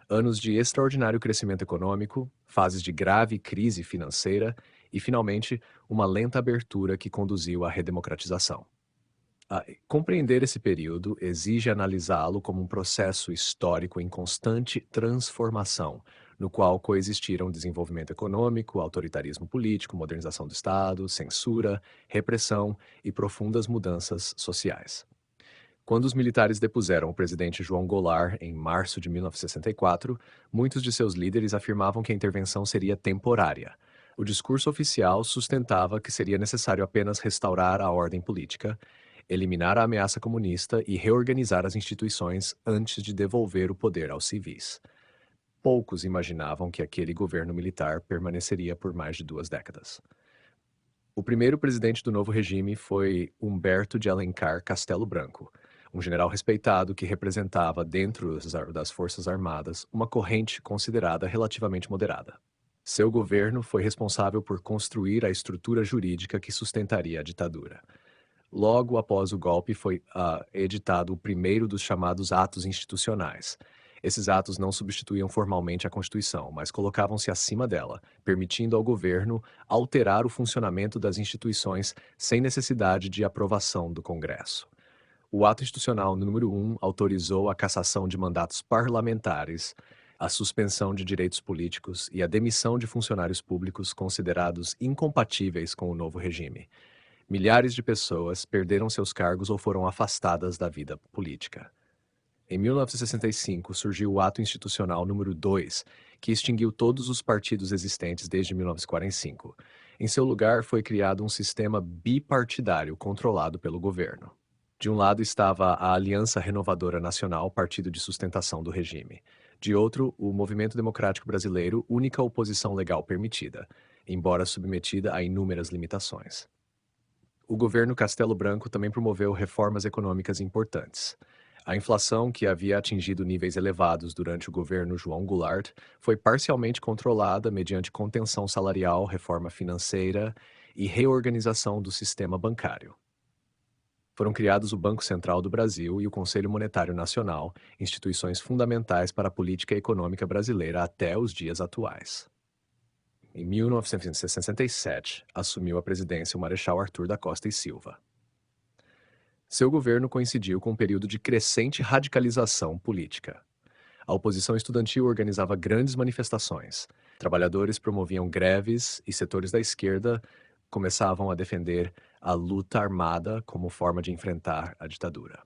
anos de extraordinário crescimento econômico, fases de grave crise financeira e, finalmente, uma lenta abertura que conduziu à redemocratização. Compreender esse período exige analisá-lo como um processo histórico em constante transformação, no qual coexistiram desenvolvimento econômico, autoritarismo político, modernização do Estado, censura, repressão e profundas mudanças sociais. Quando os militares depuseram o presidente João Goulart em março de 1964, muitos de seus líderes afirmavam que a intervenção seria temporária. O discurso oficial sustentava que seria necessário apenas restaurar a ordem política, eliminar a ameaça comunista e reorganizar as instituições antes de devolver o poder aos civis. Poucos imaginavam que aquele governo militar permaneceria por mais de 2 décadas. O primeiro presidente do novo regime foi Humberto de Alencar Castelo Branco, um general respeitado que representava, dentro das Forças Armadas, uma corrente considerada relativamente moderada. Seu governo foi responsável por construir a estrutura jurídica que sustentaria a ditadura. Logo após o golpe foi editado o primeiro dos chamados atos institucionais. Esses atos não substituíam formalmente a Constituição, mas colocavam-se acima dela, permitindo ao governo alterar o funcionamento das instituições sem necessidade de aprovação do Congresso. O ato institucional número 1 autorizou a cassação de mandatos parlamentares, a suspensão de direitos políticos e a demissão de funcionários públicos considerados incompatíveis com o novo regime. Milhares de pessoas perderam seus cargos ou foram afastadas da vida política. Em 1965, surgiu o Ato Institucional número 2, que extinguiu todos os partidos existentes desde 1945. Em seu lugar, foi criado um sistema bipartidário controlado pelo governo. De um lado estava a Aliança Renovadora Nacional, partido de sustentação do regime. De outro, o Movimento Democrático Brasileiro, única oposição legal permitida, embora submetida a inúmeras limitações. O governo Castelo Branco também promoveu reformas econômicas importantes. A inflação, que havia atingido níveis elevados durante o governo João Goulart, foi parcialmente controlada mediante contenção salarial, reforma financeira e reorganização do sistema bancário. Foram criados o Banco Central do Brasil e o Conselho Monetário Nacional, instituições fundamentais para a política econômica brasileira até os dias atuais. Em 1967, assumiu a presidência o Marechal Arthur da Costa e Silva. Seu governo coincidiu com um período de crescente radicalização política. A oposição estudantil organizava grandes manifestações, trabalhadores promoviam greves e setores da esquerda começavam a defender a luta armada como forma de enfrentar a ditadura.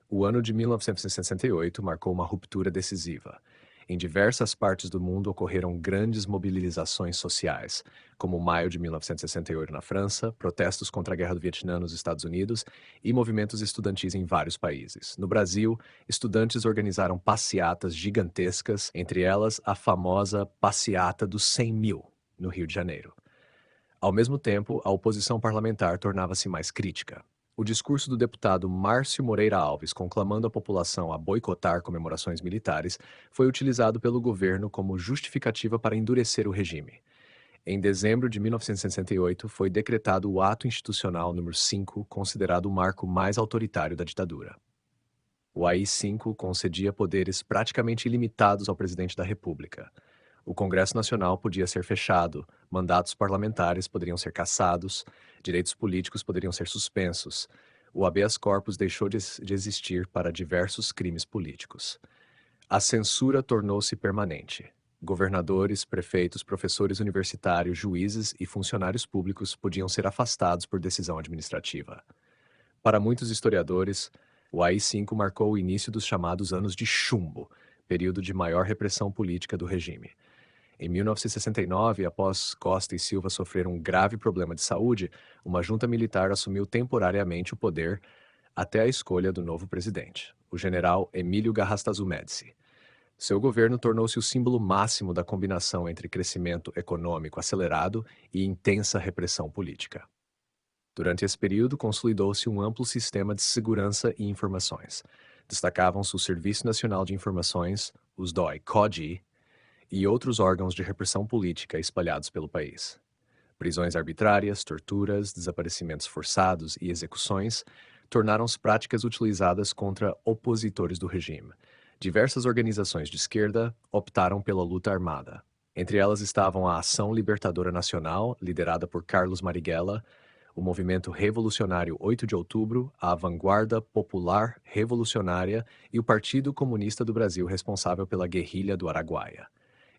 O ano de 1968 marcou uma ruptura decisiva. Em diversas partes do mundo ocorreram grandes mobilizações sociais, como o Maio de 1968 na França, protestos contra a Guerra do Vietnã nos Estados Unidos e movimentos estudantis em vários países. No Brasil, estudantes organizaram passeatas gigantescas, entre elas a famosa Passeata dos 100 mil, no Rio de Janeiro. Ao mesmo tempo, a oposição parlamentar tornava-se mais crítica. O discurso do deputado Márcio Moreira Alves, conclamando a população a boicotar comemorações militares, foi utilizado pelo governo como justificativa para endurecer o regime. Em dezembro de 1968, foi decretado o Ato Institucional número 5, considerado o marco mais autoritário da ditadura. O AI-5 concedia poderes praticamente ilimitados ao presidente da República. O Congresso Nacional podia ser fechado, mandatos parlamentares poderiam ser cassados, direitos políticos poderiam ser suspensos. O habeas corpus deixou de existir para diversos crimes políticos. A censura tornou-se permanente. Governadores, prefeitos, professores universitários, juízes e funcionários públicos podiam ser afastados por decisão administrativa. Para muitos historiadores, o AI-5 marcou o início dos chamados Anos de Chumbo, período de maior repressão política do regime. Em 1969, após Costa e Silva sofrer um grave problema de saúde, uma junta militar assumiu temporariamente o poder até a escolha do novo presidente, o general Emílio Garrastazu Médici. Seu governo tornou-se o símbolo máximo da combinação entre crescimento econômico acelerado e intensa repressão política. Durante esse período, consolidou-se um amplo sistema de segurança e informações. Destacavam-se o Serviço Nacional de Informações, os DOI-CODI, e outros órgãos de repressão política espalhados pelo país. Prisões arbitrárias, torturas, desaparecimentos forçados e execuções tornaram-se práticas utilizadas contra opositores do regime. Diversas organizações de esquerda optaram pela luta armada. Entre elas estavam a Ação Libertadora Nacional, liderada por Carlos Marighella, o Movimento Revolucionário 8 de Outubro, a Vanguarda Popular Revolucionária e o Partido Comunista do Brasil, responsável pela Guerrilha do Araguaia.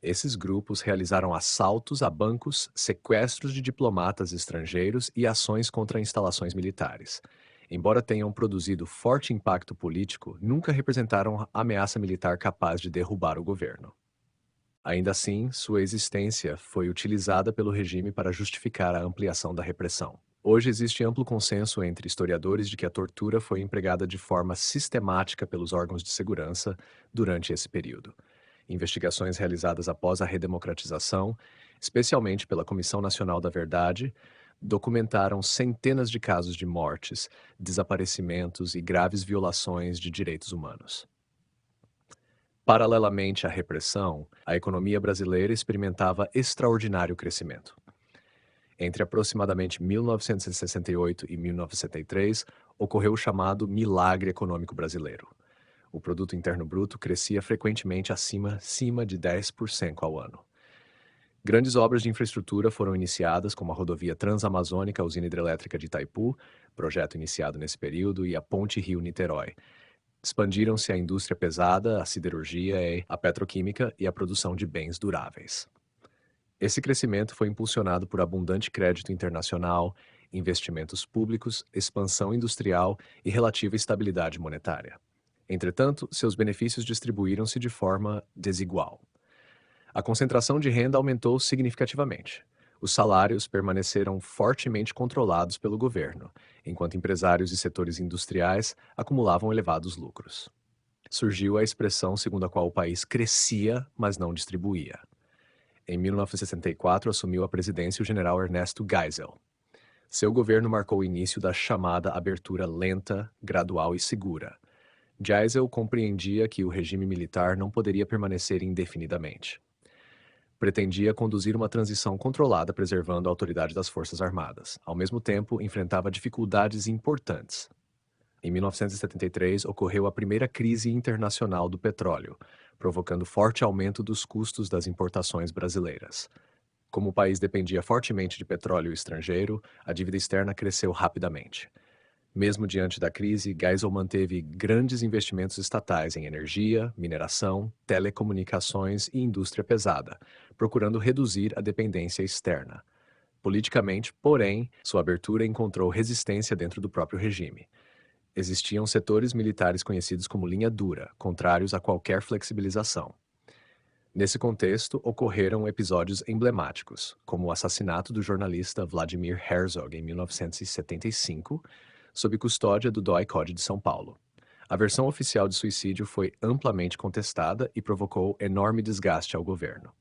Esses grupos realizaram assaltos a bancos, sequestros de diplomatas estrangeiros e ações contra instalações militares. Embora tenham produzido forte impacto político, nunca representaram ameaça militar capaz de derrubar o governo. Ainda assim, sua existência foi utilizada pelo regime para justificar a ampliação da repressão. Hoje existe amplo consenso entre historiadores de que a tortura foi empregada de forma sistemática pelos órgãos de segurança durante esse período. Investigações realizadas após a redemocratização, especialmente pela Comissão Nacional da Verdade, documentaram centenas de casos de mortes, desaparecimentos e graves violações de direitos humanos. Paralelamente à repressão, a economia brasileira experimentava extraordinário crescimento. Entre aproximadamente 1968 e 1973, ocorreu o chamado Milagre Econômico Brasileiro. O produto interno bruto crescia frequentemente acima de 10% ao ano. Grandes obras de infraestrutura foram iniciadas, como a rodovia Transamazônica, a usina hidrelétrica de Itaipu, projeto iniciado nesse período, e a Ponte Rio-Niterói. Expandiram-se a indústria pesada, a siderurgia, a petroquímica e a produção de bens duráveis. Esse crescimento foi impulsionado por abundante crédito internacional, investimentos públicos, expansão industrial e relativa estabilidade monetária. Entretanto, seus benefícios distribuíram-se de forma desigual. A concentração de renda aumentou significativamente. Os salários permaneceram fortemente controlados pelo governo, enquanto empresários e setores industriais acumulavam elevados lucros. Surgiu a expressão segundo a qual o país crescia, mas não distribuía. Em 1964, assumiu a presidência o general Ernesto Geisel. Seu governo marcou o início da chamada abertura lenta, gradual e segura. Geisel compreendia que o regime militar não poderia permanecer indefinidamente. Pretendia conduzir uma transição controlada, preservando a autoridade das Forças Armadas. Ao mesmo tempo, enfrentava dificuldades importantes. Em 1973, ocorreu a primeira crise internacional do petróleo, provocando forte aumento dos custos das importações brasileiras. Como o país dependia fortemente de petróleo estrangeiro, a dívida externa cresceu rapidamente. Mesmo diante da crise, Geisel manteve grandes investimentos estatais em energia, mineração, telecomunicações e indústria pesada, procurando reduzir a dependência externa. Politicamente, porém, sua abertura encontrou resistência dentro do próprio regime. Existiam setores militares conhecidos como linha dura, contrários a qualquer flexibilização. Nesse contexto, ocorreram episódios emblemáticos, como o assassinato do jornalista Vladimir Herzog em 1975, sob custódia do DOI-CODE de São Paulo. A versão oficial de suicídio foi amplamente contestada e provocou enorme desgaste ao governo.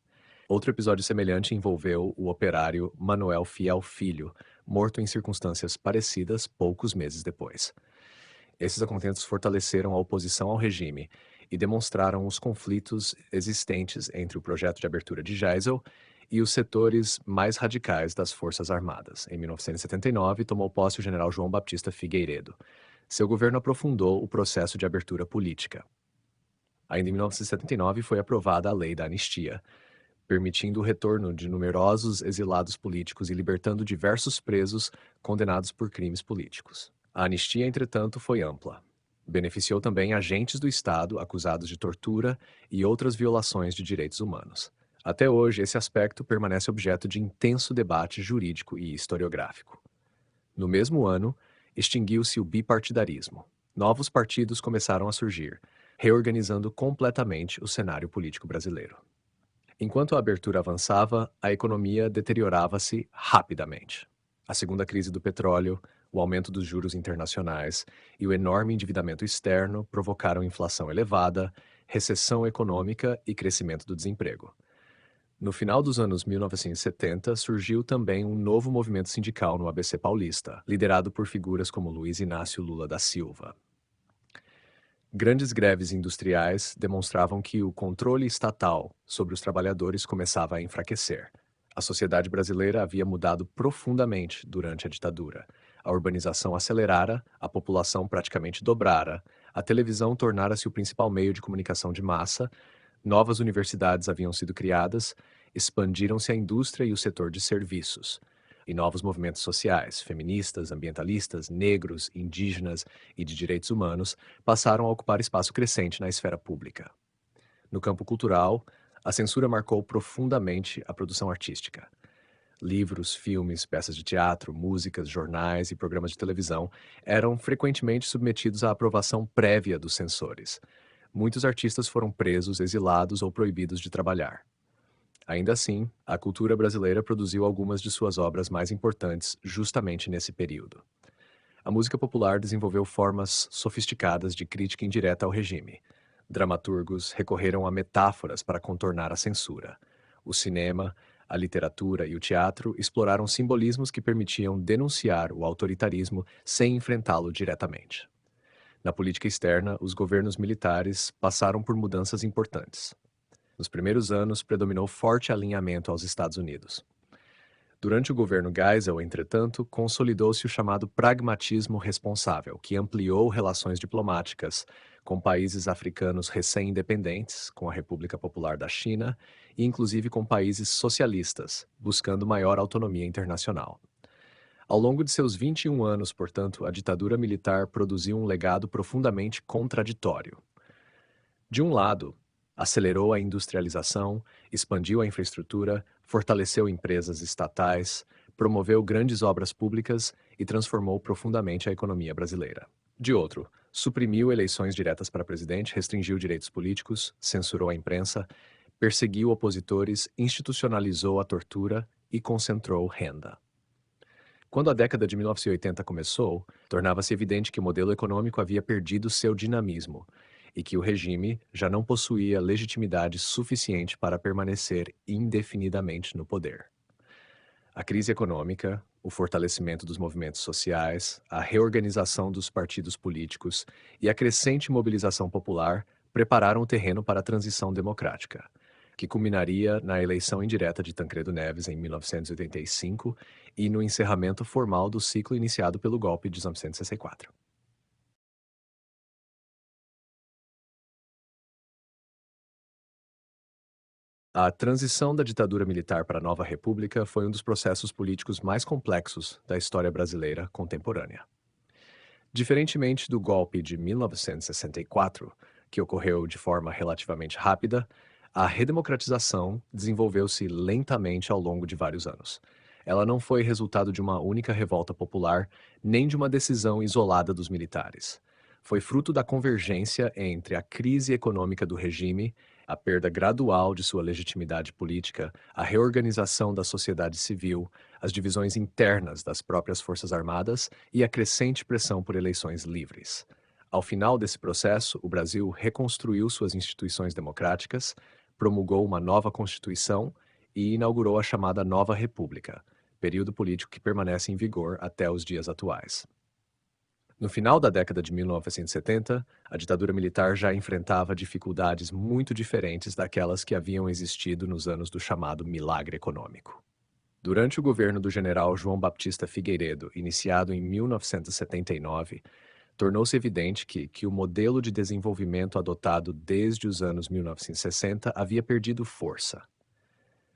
Outro episódio semelhante envolveu o operário Manuel Fiel Filho, morto em circunstâncias parecidas poucos meses depois. Esses acontecimentos fortaleceram a oposição ao regime e demonstraram os conflitos existentes entre o projeto de abertura de Geisel e os setores mais radicais das Forças Armadas. Em 1979, tomou posse o general João Baptista Figueiredo. Seu governo aprofundou o processo de abertura política. Ainda em 1979 foi aprovada a Lei da Anistia, permitindo o retorno de numerosos exilados políticos e libertando diversos presos condenados por crimes políticos. A anistia, entretanto, foi ampla. Beneficiou também agentes do Estado acusados de tortura e outras violações de direitos humanos. Até hoje, esse aspecto permanece objeto de intenso debate jurídico e historiográfico. No mesmo ano, extinguiu-se o bipartidarismo. Novos partidos começaram a surgir, reorganizando completamente o cenário político brasileiro. Enquanto a abertura avançava, a economia deteriorava-se rapidamente. A segunda crise do petróleo, o aumento dos juros internacionais e o enorme endividamento externo provocaram inflação elevada, recessão econômica e crescimento do desemprego. No final dos anos 1970, surgiu também um novo movimento sindical no ABC paulista, liderado por figuras como Luiz Inácio Lula da Silva. Grandes greves industriais demonstravam que o controle estatal sobre os trabalhadores começava a enfraquecer. A sociedade brasileira havia mudado profundamente durante a ditadura. A urbanização acelerara, a população praticamente dobrara, a televisão tornara-se o principal meio de comunicação de massa, novas universidades haviam sido criadas, expandiram-se a indústria e o setor de serviços. E novos movimentos sociais, feministas, ambientalistas, negros, indígenas e de direitos humanos passaram a ocupar espaço crescente na esfera pública. No campo cultural, a censura marcou profundamente a produção artística. Livros, filmes, peças de teatro, músicas, jornais e programas de televisão eram frequentemente submetidos à aprovação prévia dos censores. Muitos artistas foram presos, exilados ou proibidos de trabalhar. Ainda assim, a cultura brasileira produziu algumas de suas obras mais importantes justamente nesse período. A música popular desenvolveu formas sofisticadas de crítica indireta ao regime. Dramaturgos recorreram a metáforas para contornar a censura. O cinema, a literatura e o teatro exploraram simbolismos que permitiam denunciar o autoritarismo sem enfrentá-lo diretamente. Na política externa, os governos militares passaram por mudanças importantes. Nos primeiros anos, predominou forte alinhamento aos Estados Unidos. Durante o governo Geisel, entretanto, consolidou-se o chamado pragmatismo responsável, que ampliou relações diplomáticas com países africanos recém-independentes, com a República Popular da China e inclusive com países socialistas, buscando maior autonomia internacional. Ao longo de seus 21 anos, portanto, a ditadura militar produziu um legado profundamente contraditório. De um lado, acelerou a industrialização, expandiu a infraestrutura, fortaleceu empresas estatais, promoveu grandes obras públicas e transformou profundamente a economia brasileira. De outro, suprimiu eleições diretas para presidente, restringiu direitos políticos, censurou a imprensa, perseguiu opositores, institucionalizou a tortura e concentrou renda. Quando a década de 1980 começou, tornava-se evidente que o modelo econômico havia perdido seu dinamismo e que o regime já não possuía legitimidade suficiente para permanecer indefinidamente no poder. A crise econômica, o fortalecimento dos movimentos sociais, a reorganização dos partidos políticos e a crescente mobilização popular prepararam o terreno para a transição democrática, que culminaria na eleição indireta de Tancredo Neves em 1985 e no encerramento formal do ciclo iniciado pelo golpe de 1964. A transição da ditadura militar para a nova república foi um dos processos políticos mais complexos da história brasileira contemporânea. Diferentemente do golpe de 1964, que ocorreu de forma relativamente rápida, a redemocratização desenvolveu-se lentamente ao longo de vários anos. Ela não foi resultado de uma única revolta popular, nem de uma decisão isolada dos militares. foi fruto da convergência entre a crise econômica do regime, a perda gradual de sua legitimidade política, a reorganização da sociedade civil, as divisões internas das próprias Forças Armadas e a crescente pressão por eleições livres. Ao final desse processo, o Brasil reconstruiu suas instituições democráticas, promulgou uma nova Constituição e inaugurou a chamada Nova República, período político que permanece em vigor até os dias atuais. No final da década de 1970, a ditadura militar já enfrentava dificuldades muito diferentes daquelas que haviam existido nos anos do chamado milagre econômico. Durante o governo do general João Baptista Figueiredo, iniciado em 1979, tornou-se evidente que o modelo de desenvolvimento adotado desde os anos 1960 havia perdido força.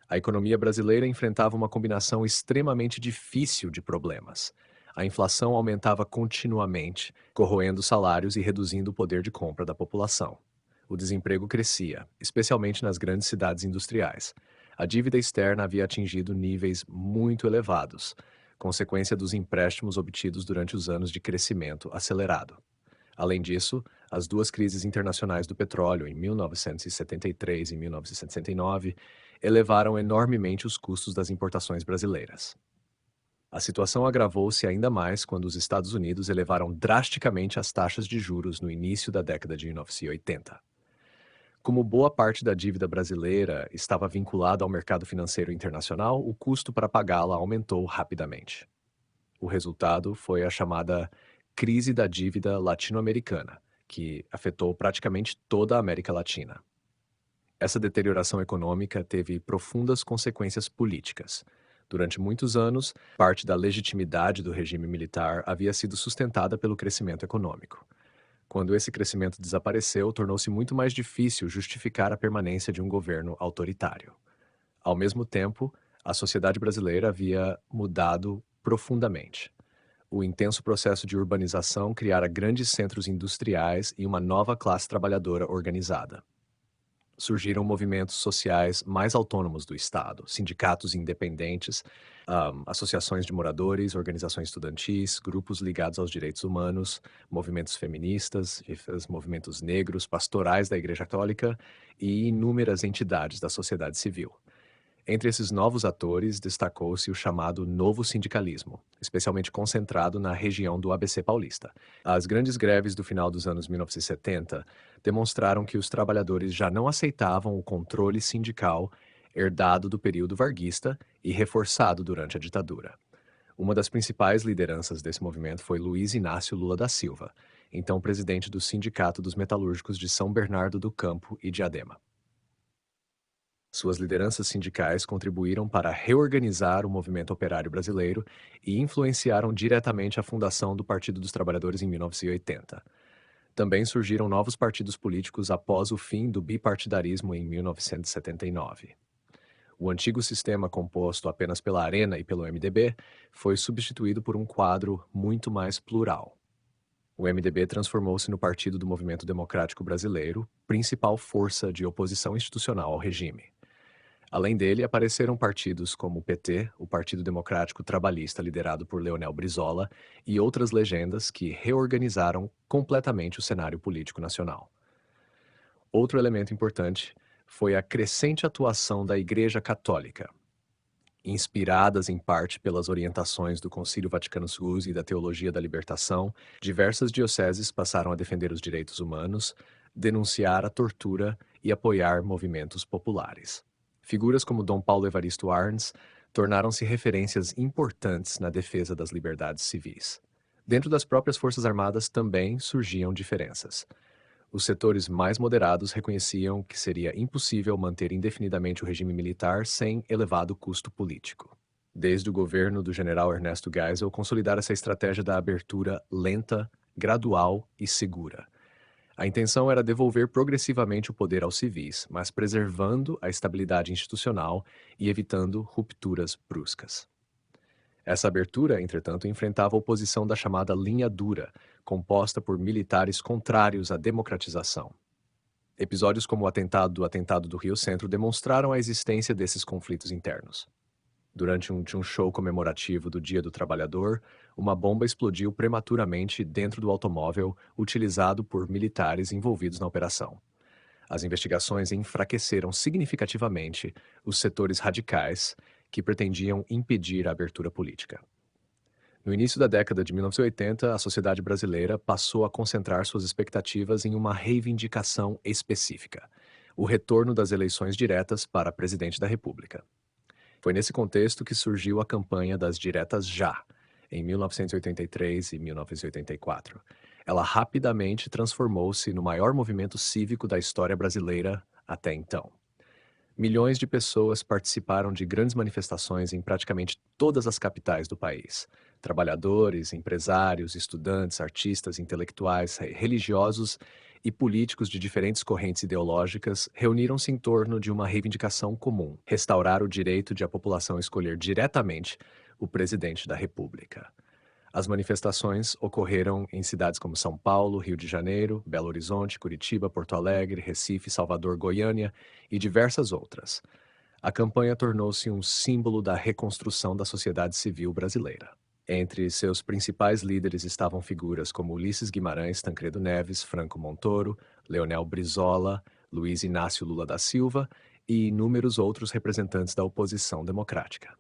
A economia brasileira enfrentava uma combinação extremamente difícil de problemas. A inflação aumentava continuamente, corroendo salários e reduzindo o poder de compra da população. O desemprego crescia, especialmente nas grandes cidades industriais. A dívida externa havia atingido níveis muito elevados, consequência dos empréstimos obtidos durante os anos de crescimento acelerado. Além disso, as duas crises internacionais do petróleo, em 1973 e 1969, elevaram enormemente os custos das importações brasileiras. A situação agravou-se ainda mais quando os Estados Unidos elevaram drasticamente as taxas de juros no início da década de 1980. Como boa parte da dívida brasileira estava vinculada ao mercado financeiro internacional, o custo para pagá-la aumentou rapidamente. O resultado foi a chamada crise da dívida latino-americana, que afetou praticamente toda a América Latina. Essa deterioração econômica teve profundas consequências políticas. Durante muitos anos, parte da legitimidade do regime militar havia sido sustentada pelo crescimento econômico. Quando esse crescimento desapareceu, tornou-se muito mais difícil justificar a permanência de um governo autoritário. Ao mesmo tempo, a sociedade brasileira havia mudado profundamente. O intenso processo de urbanização criara grandes centros industriais e uma nova classe trabalhadora organizada. Surgiram movimentos sociais mais autônomos do Estado, sindicatos independentes, associações de moradores, organizações estudantis, grupos ligados aos direitos humanos, movimentos feministas, movimentos negros, pastorais da Igreja Católica e inúmeras entidades da sociedade civil. Entre esses novos atores, destacou-se o chamado novo sindicalismo, especialmente concentrado na região do ABC paulista. As grandes greves do final dos anos 1970 demonstraram que os trabalhadores já não aceitavam o controle sindical herdado do período varguista e reforçado durante a ditadura. Uma das principais lideranças desse movimento foi Luiz Inácio Lula da Silva, então presidente do Sindicato dos Metalúrgicos de São Bernardo do Campo e Diadema. Suas lideranças sindicais contribuíram para reorganizar o movimento operário brasileiro e influenciaram diretamente a fundação do Partido dos Trabalhadores em 1980. Também surgiram novos partidos políticos após o fim do bipartidarismo em 1979. O antigo sistema composto apenas pela Arena e pelo MDB foi substituído por um quadro muito mais plural. O MDB transformou-se no Partido do Movimento Democrático Brasileiro, principal força de oposição institucional ao regime. Além dele, apareceram partidos como o PT, o Partido Democrático Trabalhista liderado por Leonel Brizola, e outras legendas que reorganizaram completamente o cenário político nacional. Outro elemento importante foi a crescente atuação da Igreja Católica. Inspiradas em parte pelas orientações do Concílio Vaticano II e da Teologia da Libertação, diversas dioceses passaram a defender os direitos humanos, denunciar a tortura e apoiar movimentos populares. Figuras como Dom Paulo Evaristo Arns tornaram-se referências importantes na defesa das liberdades civis. Dentro das próprias Forças Armadas também surgiam diferenças. Os setores mais moderados reconheciam que seria impossível manter indefinidamente o regime militar sem elevado custo político. Desde o governo do general Ernesto Geisel, consolidar essa estratégia da abertura lenta, gradual e segura. A intenção era devolver progressivamente o poder aos civis, mas preservando a estabilidade institucional e evitando rupturas bruscas. Essa abertura, entretanto, enfrentava a oposição da chamada linha dura, composta por militares contrários à democratização. Episódios como o atentado do Rio Centro demonstraram a existência desses conflitos internos. Durante um show comemorativo do Dia do Trabalhador, uma bomba explodiu prematuramente dentro do automóvel utilizado por militares envolvidos na operação. As investigações enfraqueceram significativamente os setores radicais que pretendiam impedir a abertura política. No início da década de 1980, a sociedade brasileira passou a concentrar suas expectativas em uma reivindicação específica: o retorno das eleições diretas para presidente da República. Foi nesse contexto que surgiu a campanha das Diretas Já, em 1983 e 1984. Ela rapidamente transformou-se no maior movimento cívico da história brasileira até então. Milhões de pessoas participaram de grandes manifestações em praticamente todas as capitais do país. Trabalhadores, empresários, estudantes, artistas, intelectuais, religiosos e políticos de diferentes correntes ideológicas reuniram-se em torno de uma reivindicação comum: restaurar o direito de a população escolher diretamente o presidente da República. As manifestações ocorreram em cidades como São Paulo, Rio de Janeiro, Belo Horizonte, Curitiba, Porto Alegre, Recife, Salvador, Goiânia e diversas outras. A campanha tornou-se um símbolo da reconstrução da sociedade civil brasileira. Entre seus principais líderes estavam figuras como Ulisses Guimarães, Tancredo Neves, Franco Montoro, Leonel Brizola, Luiz Inácio Lula da Silva e inúmeros outros representantes da oposição democrática.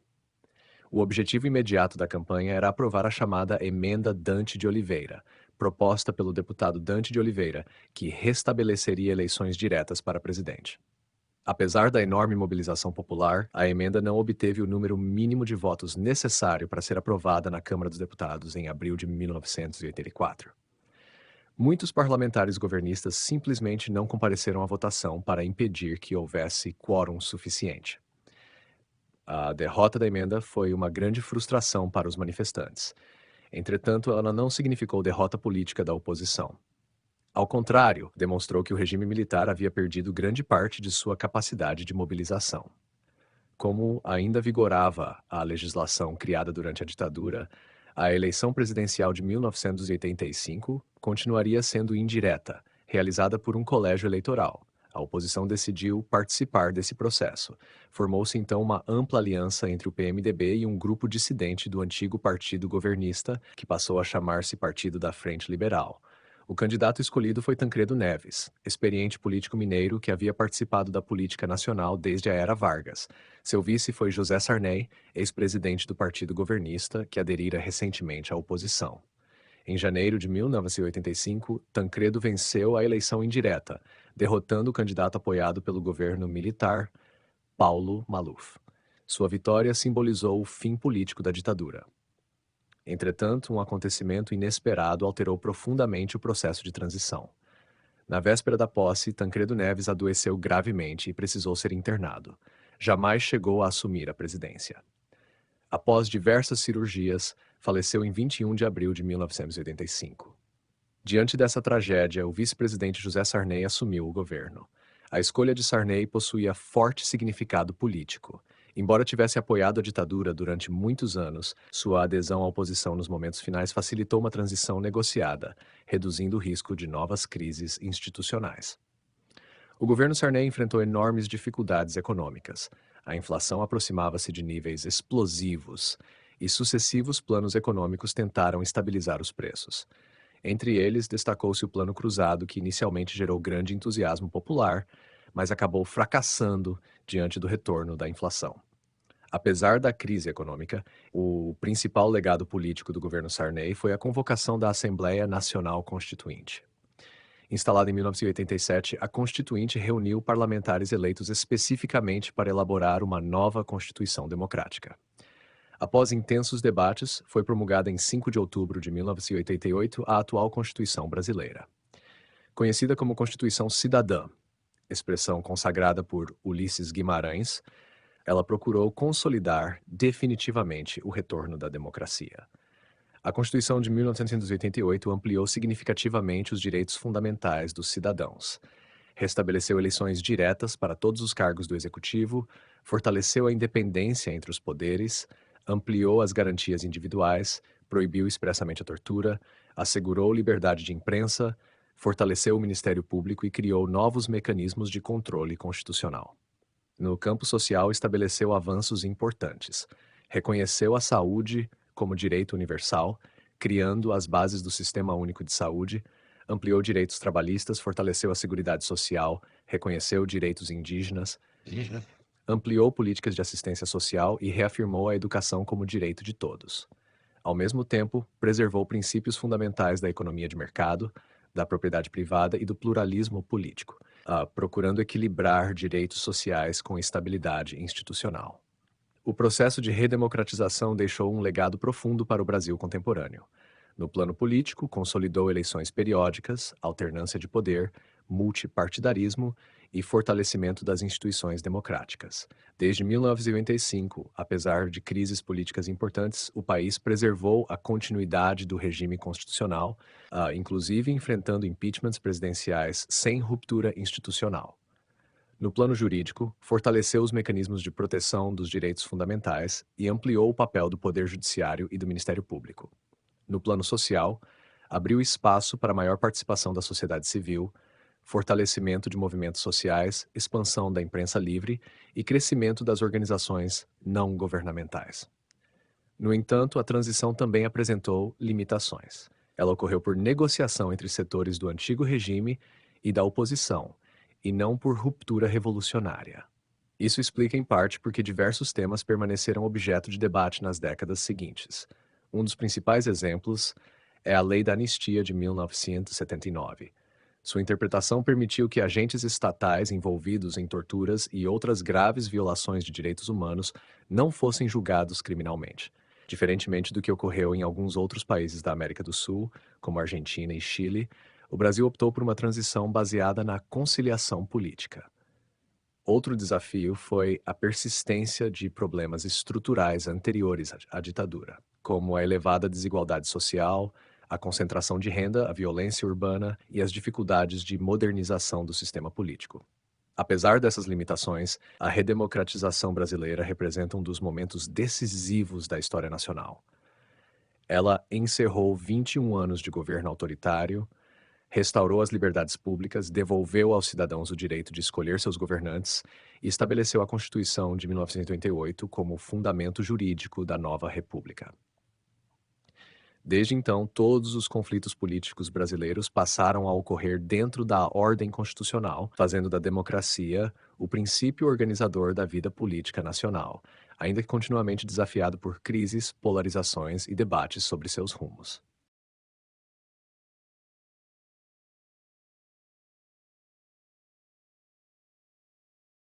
O objetivo imediato da campanha era aprovar a chamada Emenda Dante de Oliveira, proposta pelo deputado Dante de Oliveira, que restabeleceria eleições diretas para presidente. Apesar da enorme mobilização popular, a emenda não obteve o número mínimo de votos necessário para ser aprovada na Câmara dos Deputados em abril de 1984. Muitos parlamentares governistas simplesmente não compareceram à votação para impedir que houvesse quórum suficiente. A derrota da emenda foi uma grande frustração para os manifestantes. Entretanto, ela não significou derrota política da oposição. Ao contrário, demonstrou que o regime militar havia perdido grande parte de sua capacidade de mobilização. Como ainda vigorava a legislação criada durante a ditadura, a eleição presidencial de 1985 continuaria sendo indireta, realizada por um colégio eleitoral. A oposição decidiu participar desse processo. Formou-se então uma ampla aliança entre o PMDB e um grupo dissidente do antigo partido governista, que passou a chamar-se Partido da Frente Liberal. O candidato escolhido foi Tancredo Neves, experiente político mineiro que havia participado da política nacional desde a era Vargas. Seu vice foi José Sarney, ex-presidente do partido governista, que aderira recentemente à oposição. Em janeiro de 1985, Tancredo venceu a eleição indireta, derrotando o candidato apoiado pelo governo militar, Paulo Maluf. Sua vitória simbolizou o fim político da ditadura. Entretanto, um acontecimento inesperado alterou profundamente o processo de transição. Na véspera da posse, Tancredo Neves adoeceu gravemente e precisou ser internado. Jamais chegou a assumir a presidência. Após diversas cirurgias, faleceu em 21 de abril de 1985. Diante dessa tragédia, o vice-presidente José Sarney assumiu o governo. A escolha de Sarney possuía forte significado político. Embora tivesse apoiado a ditadura durante muitos anos, sua adesão à oposição nos momentos finais facilitou uma transição negociada, reduzindo o risco de novas crises institucionais. O governo Sarney enfrentou enormes dificuldades econômicas. A inflação aproximava-se de níveis explosivos e sucessivos planos econômicos tentaram estabilizar os preços. Entre eles, destacou-se o Plano Cruzado, que inicialmente gerou grande entusiasmo popular, mas acabou fracassando diante do retorno da inflação. Apesar da crise econômica, o principal legado político do governo Sarney foi a convocação da Assembleia Nacional Constituinte. Instalada em 1987, a Constituinte reuniu parlamentares eleitos especificamente para elaborar uma nova Constituição Democrática. Após intensos debates, foi promulgada em 5 de outubro de 1988 a atual Constituição brasileira. Conhecida como Constituição Cidadã, expressão consagrada por Ulisses Guimarães, ela procurou consolidar definitivamente o retorno da democracia. A Constituição de 1988 ampliou significativamente os direitos fundamentais dos cidadãos. Restabeleceu eleições diretas para todos os cargos do Executivo, fortaleceu a independência entre os poderes, ampliou as garantias individuais, proibiu expressamente a tortura, assegurou liberdade de imprensa, fortaleceu o Ministério Público e criou novos mecanismos de controle constitucional. No campo social, estabeleceu avanços importantes. Reconheceu a saúde como direito universal, criando as bases do Sistema Único de Saúde, ampliou direitos trabalhistas, fortaleceu a Seguridade Social, reconheceu direitos indígenas, ampliou políticas de assistência social e reafirmou a educação como direito de todos. Ao mesmo tempo, preservou princípios fundamentais da economia de mercado, da propriedade privada e do pluralismo político, procurando equilibrar direitos sociais com estabilidade institucional. O processo de redemocratização deixou um legado profundo para o Brasil contemporâneo. No plano político, consolidou eleições periódicas, alternância de poder, multipartidarismo e fortalecimento das instituições democráticas. Desde 1995, apesar de crises políticas importantes, o país preservou a continuidade do regime constitucional, inclusive enfrentando impeachments presidenciais sem ruptura institucional. No plano jurídico, fortaleceu os mecanismos de proteção dos direitos fundamentais e ampliou o papel do Poder Judiciário e do Ministério Público. No plano social, abriu espaço para maior participação da sociedade civil, fortalecimento de movimentos sociais, expansão da imprensa livre e crescimento das organizações não governamentais. No entanto, a transição também apresentou limitações. Ela ocorreu por negociação entre setores do antigo regime e da oposição, e não por ruptura revolucionária. Isso explica em parte porque diversos temas permaneceram objeto de debate nas décadas seguintes. Um dos principais exemplos é a Lei da Anistia de 1979. Sua interpretação permitiu que agentes estatais envolvidos em torturas e outras graves violações de direitos humanos não fossem julgados criminalmente, diferentemente do que ocorreu em alguns outros países da América do Sul, como Argentina e Chile. O Brasil optou por uma transição baseada na conciliação política. Outro desafio foi a persistência de problemas estruturais anteriores à ditadura, como a elevada desigualdade social, a concentração de renda, a violência urbana e as dificuldades de modernização do sistema político. Apesar dessas limitações, a redemocratização brasileira representa um dos momentos decisivos da história nacional. Ela encerrou 21 anos de governo autoritário, restaurou as liberdades públicas, devolveu aos cidadãos o direito de escolher seus governantes e estabeleceu a Constituição de 1988 como fundamento jurídico da nova República. Desde então, todos os conflitos políticos brasileiros passaram a ocorrer dentro da ordem constitucional, fazendo da democracia o princípio organizador da vida política nacional, ainda que continuamente desafiado por crises, polarizações e debates sobre seus rumos.